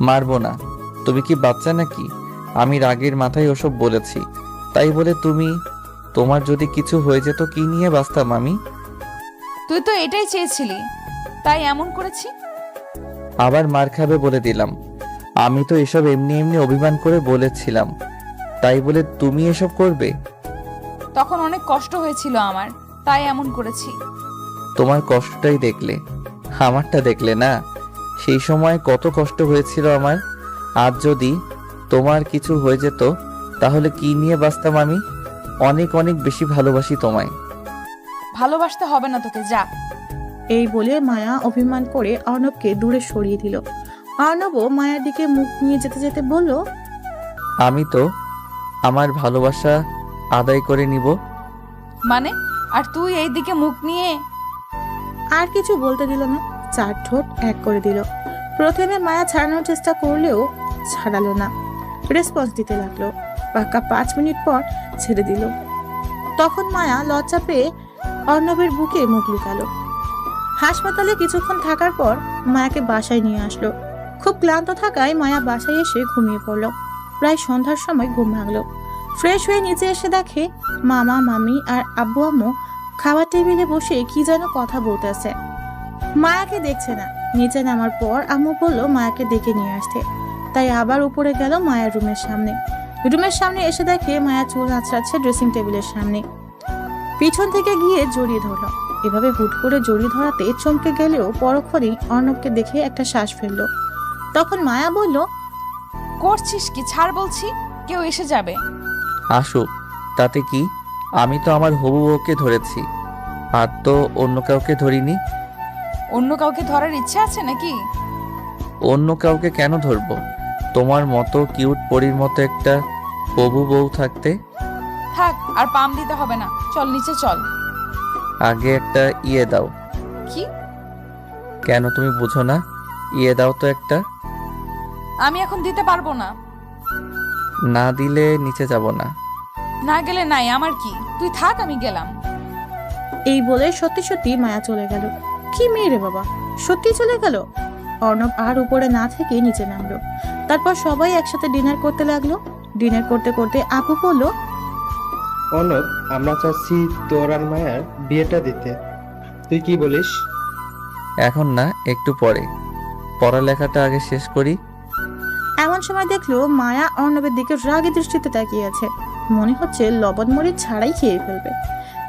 [SPEAKER 2] মারবো না? তুমি কি বাচ্চা নাকি? আমি রাগের মাথায় ওসব বলেছি, তাই বলে তোমার যদি কিছু হয়ে যেত কি নিয়ে বাঁচতাম আমি?
[SPEAKER 4] তুই তো এটাই চেয়েছিলি, তাই এমন করেছি।
[SPEAKER 2] আবার মার খাবে বলে দিলাম? আমি তো এসব এমনি এমনি অভিমান করে বলেছিলাম, তাই বলে তুমি এসব করবে?
[SPEAKER 4] তখন অনেক কষ্ট হয়েছিল আমার, তাই এমন করেছি।
[SPEAKER 2] তোমার কষ্টটাই দেখলে, আমারটা দেখলে না। সেই সময় কত কষ্ট হয়েছিল আমার। আজ যদি তোমার কিছু হয়ে যেত তাহলে কি নিয়ে বাঁচতাম আমি? অনেক অনেক বেশি ভালোবাসি তোমায়।
[SPEAKER 4] ভালোবাসতে হবে না তোকে, যা।
[SPEAKER 6] এই বলে মায়া অভিমান করে অর্ণবকে দূরে সরিয়ে দিল। অর্ণবও মায়ার দিকে মুখ নিয়ে যেতে যেতে বলল,
[SPEAKER 2] আমি তো আমার ভালোবাসা আদায় করে নিব।
[SPEAKER 4] মানে? আর তুই এই দিকে মুখ নিয়ে?
[SPEAKER 6] আর কিছু বলতে দিল না, 4 ঠোঁট এক করে দিল। প্রথমে মায়া ছাড়ানোর চেষ্টা করলেও ছাড়ালো না, রেসপন্স দিতে লাগলো। পাক্কা 5 মিনিট পর ছেড়ে দিল। তখন মায়া লজ্জা পেয়ে অর্ণবের বুকে মুখ লুকালো। হাসপাতালে কিছুক্ষণ থাকার পর মায়াকে বাসায় নিয়ে আসলো। খুব ক্লান্ত থাকায় মায়া বাসায় এসে ঘুমিয়ে পড়ল। প্রায় সন্ধ্যার সময় ঘুম ভাঙলো। ফ্রেশ হয়ে নিচে এসে দেখে মামা মামি আর আব্বু আম্মু খাবার টেবিলে বসে কি যেন কথা বলতেছে। মায়াকে দেখছে না। নিচে নামার পর আম্মু বলল মায়াকে ডেকে নিয়ে আসতে, তাই আবার উপরে গেল মায়ার রুমের সামনে। রুমের সামনে এসে দেখে মায়া চুল আঁচড়াচ্ছে ড্রেসিং টেবিলের সামনে। পিছন থেকে গিয়ে জড়িয়ে ধরলো। এভাবে হুট করে জড়িয়ে ধরাতে চমকে গেলেও পরক্ষণেই অর্ণবকে দেখে একটা শ্বাস ফেললো। তখন মায়া বলল,
[SPEAKER 4] করছিস কি? ছাড় বলছি, কেউ এসে যাবে।
[SPEAKER 2] আসুক, তাতে কি? আমি তো আমার হবু বউকে ধরেছি, আর তো অন্য কাউকে ধরিনি।
[SPEAKER 4] অন্য কাউকে ধরার ইচ্ছা আছে নাকি?
[SPEAKER 2] অন্য কাউকে কেন ধরবো? তোমার মতো কিউট পরীর মতো একটা হবু বউ থাকতে।
[SPEAKER 4] থাক, আর পাম দিতে হবে না, চল নিচে চল।
[SPEAKER 2] আগে একটা ইয়ে দাও।
[SPEAKER 4] কি?
[SPEAKER 2] কেন তুমি বুঝো না? ইয়ে দাও তো একটা।
[SPEAKER 4] আমি এখন দিতে পারবো না।
[SPEAKER 2] না দিলে নিচে যাব না।
[SPEAKER 4] না গেলে নাই, আমার কি? তুই থাক, আমি গেলাম।
[SPEAKER 6] এই বলে সত্যি সত্যি মায়া চলে গেল। কি মেয়ে রে বাবা, সত্যি চলে গেল। অর্ণব আর উপরে না থেকে নিচে নামলো। তারপর সবাই একসাথে ডিনার করতে লাগলো। ডিনার করতে করতে আপু বলল,
[SPEAKER 7] অর্ণব, আমরা চাচ্ছি তোর আর মায়ার বিয়েটা দিতে। তুই কি বলিস?
[SPEAKER 2] এখন না, একটু পরে। পড়ালেখাটা আগে শেষ করি।
[SPEAKER 6] এমন সময় দেখলো মায়া অর্ণবের দিকে রাগী দৃষ্টিতে তাকিয়ে আছে। মনে হচ্ছে লবণ মরিচ ছাড়াই খেয়ে ফেলবে।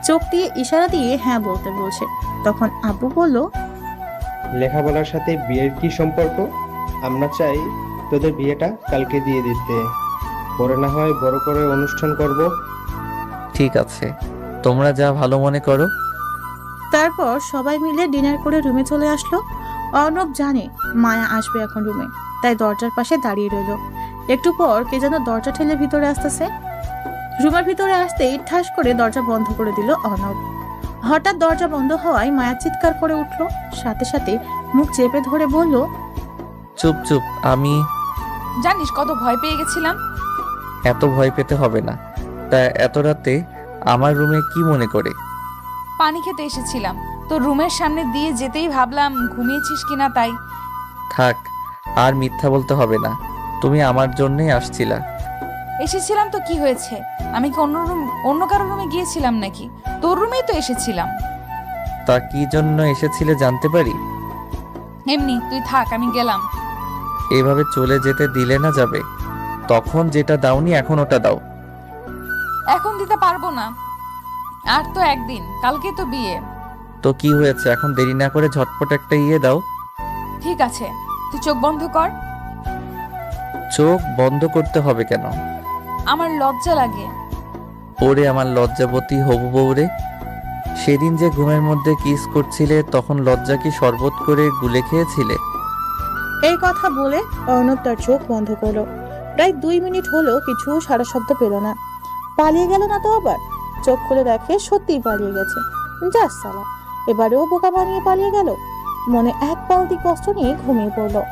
[SPEAKER 6] চোখ দিয়ে ইশারা দিয়ে হ্যাঁ বলতে বলছে। তখন আব্বু বলল,
[SPEAKER 7] লেখাপড়ার সাথে বিয়ের কি সম্পর্ক? আমরা চাই তোদের বিয়েটা কালকে দিয়ে দিতে, পরে না হয় বড় করে অনুষ্ঠান করব।
[SPEAKER 2] ঠিক আছে, তোমরা যা ভালো মনে করো।
[SPEAKER 6] তারপর সবাই মিলে ডিনার করে রুমে চলে আসলো। অর্ণব জানে মায়া আসবে এখন রুমে, তাই দরজার পাশে দাঁড়িয়ে রইল। একটু পর কে যেন দরজা ঠেলে ভিতরে আসতেছে। রুমের ভিতরে আসতেই ঠাস করে দরজা বন্ধ করে দিল অর্ণব। হঠাৎ দরজা বন্ধ হওয়ায় মায়া চিৎকার করে উঠল। সাথে সাথে মুখ চেপে ধরে বলল,
[SPEAKER 2] চুপ চুপ। আমি
[SPEAKER 4] জানিস কত ভয় পেয়ে গেছিলাম।
[SPEAKER 2] এত ভয় পেতে হবে না। তা এত রাতে আমার রুমে কি মনে করে?
[SPEAKER 4] পানি খেতে এসেছিলাম, তো রুমের সামনে দিয়ে যেতেই ভাবলাম ঘুমিয়েছিস কিনা, তাই।
[SPEAKER 2] থাক, আর মিথ্যা বলতে হবে না। তুমি আমার জন্যই আসছিলা।
[SPEAKER 4] এসেছিলাম তো কি হয়েছে? আমি কি অন্য কারো রুমে গিয়েছিলাম নাকি? তোর রুমেই তো এসেছিলাম।
[SPEAKER 2] তা কি জন্য এসেছিলে জানতে পারি?
[SPEAKER 4] এমনি, তুই থাক, আমি গেলাম।
[SPEAKER 2] এভাবে চলে যেতে দিলে না যাবে। তখন যেটা দাওনি এখন ওটা দাও।
[SPEAKER 4] এখন দিতে পারবো না, আর তো একদিন, কালকে তো বিয়ে।
[SPEAKER 2] তো কি হয়েছে? এখন দেরি না করে ঝটপট একটা ইয়ে দাও।
[SPEAKER 4] ঠিক আছে, তুই চোখ বন্ধ কর।
[SPEAKER 2] চোখ বন্ধ করতে হবে কেন?
[SPEAKER 4] আমার লজ্জা লাগে।
[SPEAKER 2] ওরে আমার লজ্জাবতী হবু বউরে, সেদিন যে ঘুমের মধ্যে কিস করছিলে তখন লজ্জা কি শরবত করে গুলে খেয়েছিলে?
[SPEAKER 6] এই কথা বলে অর্ণব তার চোখ বন্ধ করলো। প্রায় 2 মিনিট হলো কিছু সারা শব্দ পেল না। পালিয়ে গেল না তো আবার? চোখ খুলে দেখে সত্যিই পালিয়ে গেছে। যাস সালা, এবারেও বোকা বানিয়ে পালিয়ে গেল। মনে এক পালতি কষ্ট নিয়ে ঘুমিয়ে পড়লো।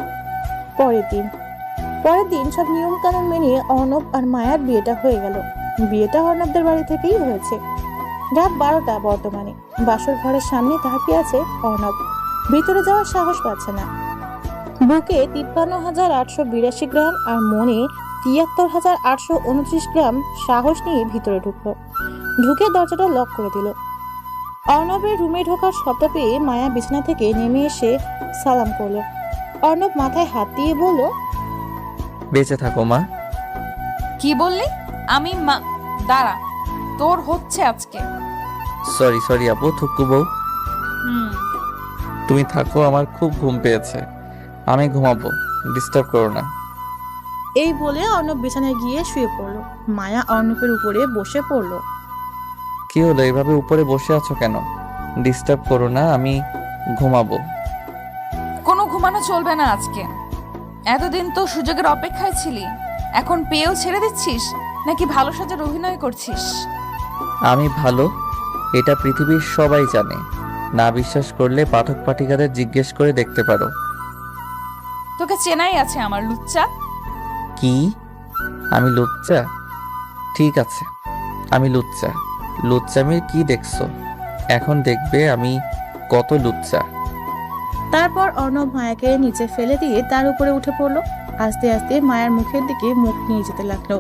[SPEAKER 6] পরের দিন সব নিয়ম কানুন মেনে অর্ণব আর মায়ার বিয়েটা হয়ে গেল। বিয়েটা অর্ণবদের বাড়ি থেকেই হয়েছে। রাত 12টা বর্তমানে। বাসর ঘরের সামনে দাঁড়িয়ে আছে অর্ণব। ভিতরে যাওয়ার সাহস পাচ্ছে না। বুকে 53,882 গ্রাম আর মনে 73,829 গ্রাম সাহস নিয়ে ভিতরে ঢুকলো। ঢুকে দরজাটা লক করে দিল। অর্ণবের রুমে ঢোকার শব্দ পেয়ে মায়া বিছানা থেকে নেমে এসে সালাম করলো। অর্ণব মাথায় হাত দিয়ে বলল,
[SPEAKER 2] বেঁচে থাকো মা।
[SPEAKER 4] কি বললি? আমি দাঁড়া, তোর হচ্ছে আজকে।
[SPEAKER 2] সরি আপু, থুকু বউ।
[SPEAKER 4] হুম।
[SPEAKER 2] তুমি থাকো, আমার খুব ঘুম পেয়েছে। আমি ঘুমাবো, ডিস্টার্ব করো না।
[SPEAKER 6] এই বলে অর্ণব বিছানায় গিয়ে শুয়ে পড়লো। মায়া অর্ণবের উপরে বসে পড়লো।
[SPEAKER 2] কি হলো, এভাবে উপরে বসে আছো কেন? ডিস্টার্ব করো না, আমি ঘুমাবো।
[SPEAKER 4] কোনো ঘুমানো চলবে না আজকে। এতদিন তো সুযোগের অপেক্ষায় ছিলি, এখন পেয়েও ছেড়ে দিচ্ছিস নাকি ভালো সাজার অভিনয় করছিস?
[SPEAKER 2] আমি ভালো, এটা পৃথিবীর সবাই জানে। না বিশ্বাস করলে পাঠক পাঠিকাদের জিজ্ঞেস করে দেখতে পারো।
[SPEAKER 4] তোকে চেনাই আছে আমার লুচ্চা।
[SPEAKER 2] কি? আমি লুচ্চা? ঠিক আছে, আমি লুচ্চা। লুচ্চামির কি দেখছো? এখন দেখবে আমি কত লুচ্চা।
[SPEAKER 6] তারপর অর্ণব মায়াকে নিচে ফেলে দিয়ে তার উপরে উঠে পড়লো। আস্তে আস্তে মায়ার মুখের দিকে মুখ নিয়ে যেতে লাগলো।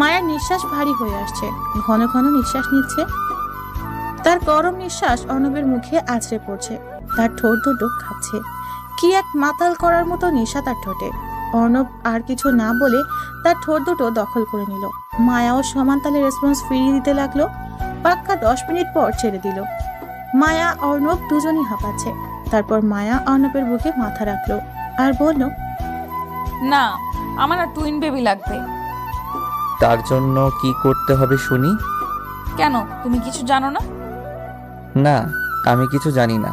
[SPEAKER 6] মায়ার নিঃশ্বাস ভারী হয়ে আসছে, ঘন ঘন নিঃশ্বাস নিচ্ছে। তার গরম নিঃশ্বাস অর্ণবের মুখে আছড়ে পড়ছে, তার ঠোঁট দুটো কাঁপছে। কি এক মাতাল করার মতো নেশা তার ঠোঁটে। অর্ণব আর কিছু না বলে তার ঠোঁট দুটো দখল করে নিল। মায়াও সমান তালে রেসপন্স ফিরিয়ে দিতে লাগলো। পাক্কা 10 মিনিট পর ছেড়ে দিল। মায়া অর্ণব দুজনই হাঁপাচ্ছে। তারপর মায়া অর্ণবের বুকে মাথা রাখলো আর বলল,
[SPEAKER 4] না, আমার না টুইন বেবি লাগবে।
[SPEAKER 2] তার জন্য কি করতে হবে শুনি?
[SPEAKER 4] কেন, তুমি কিছু জানো না?
[SPEAKER 2] না, আমি কিছু জানি না।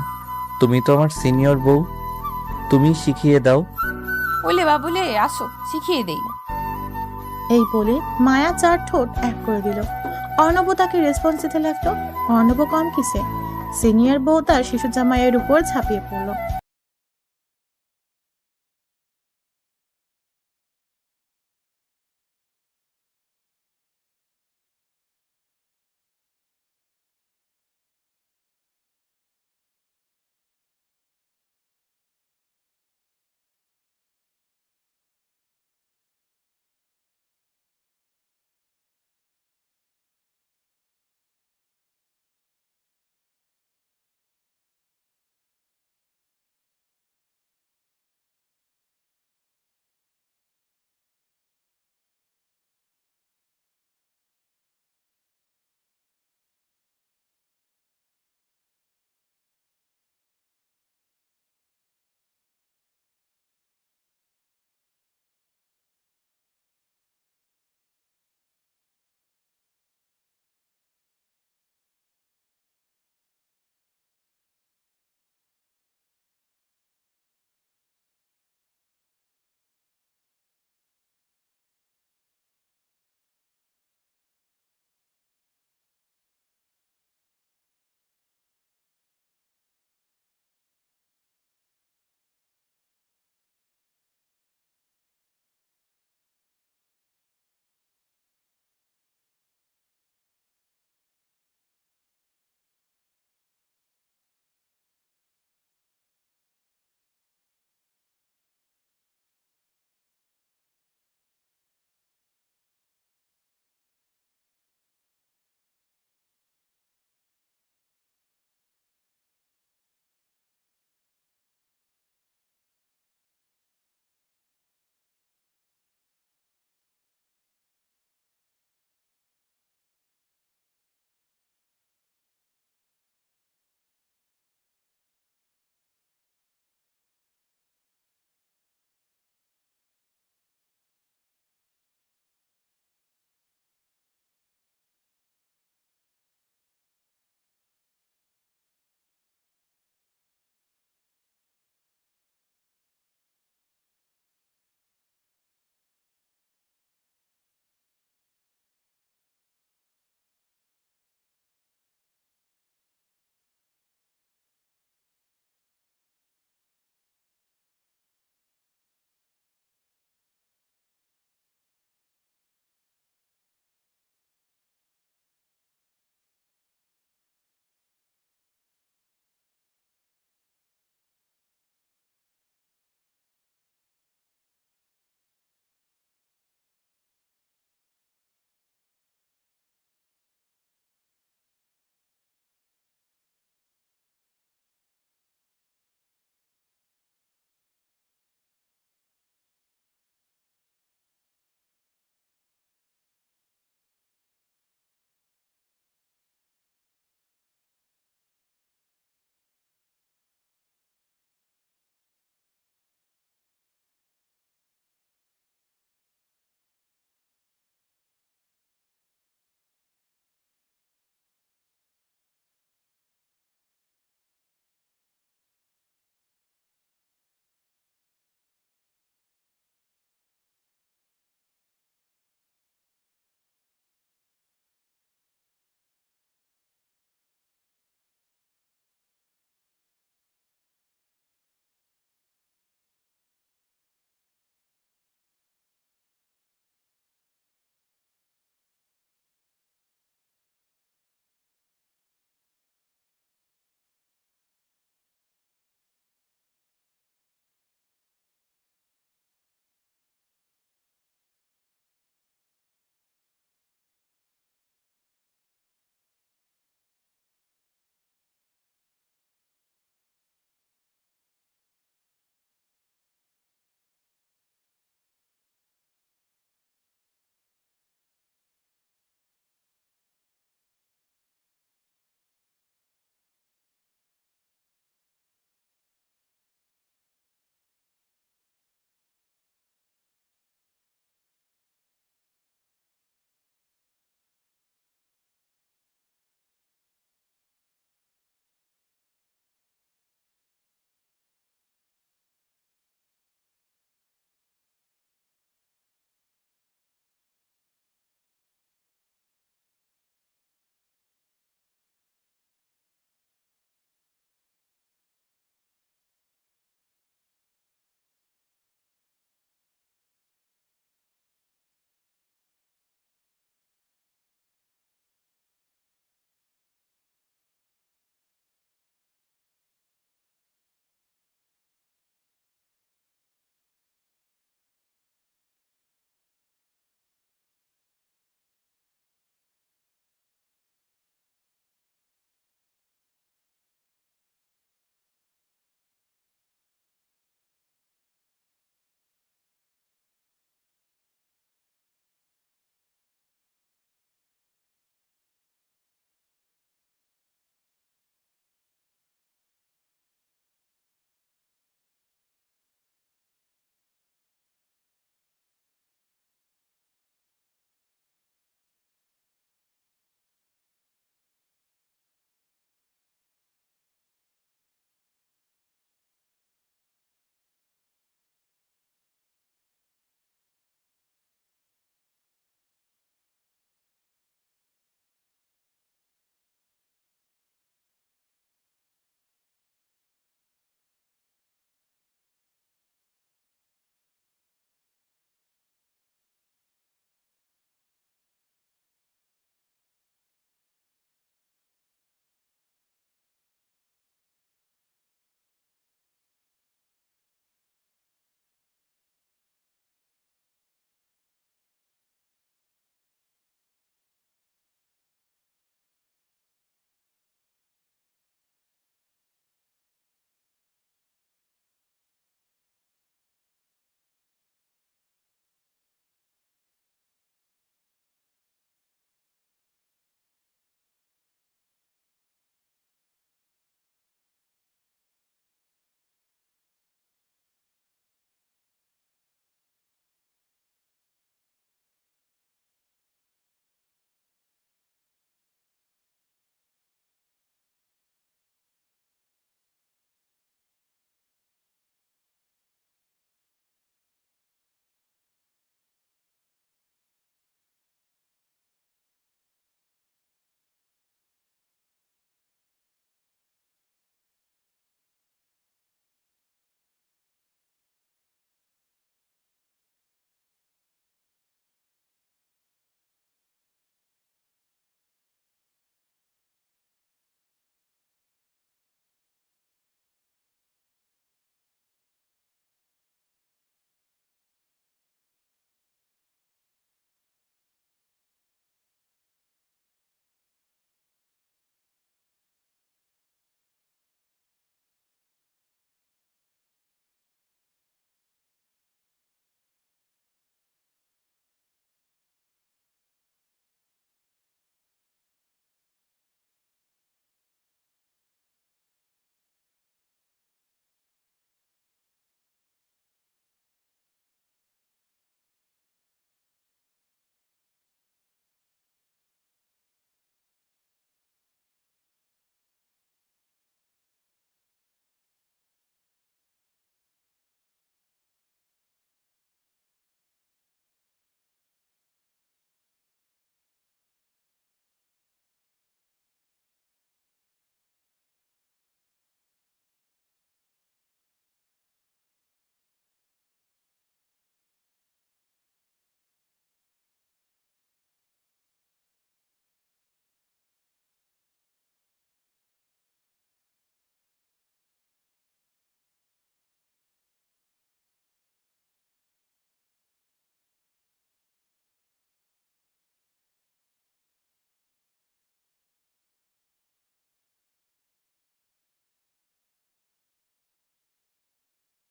[SPEAKER 2] তুমি তো আমার সিনিয়র বউ, তুমি শিখিয়ে দাও।
[SPEAKER 4] ওলে বাবুলে, আসো শিখিয়ে দেই।
[SPEAKER 6] এই বলে মায়া 4 ঠোঁট এক করে দিল। অর্ণব তাকে রেসপন্স দিতে লাগলো। অর্ণব কম কিসে, সিনিয়র বউ তার শিশু জামাইয়ের উপর ঝাঁপিয়ে পড়লো।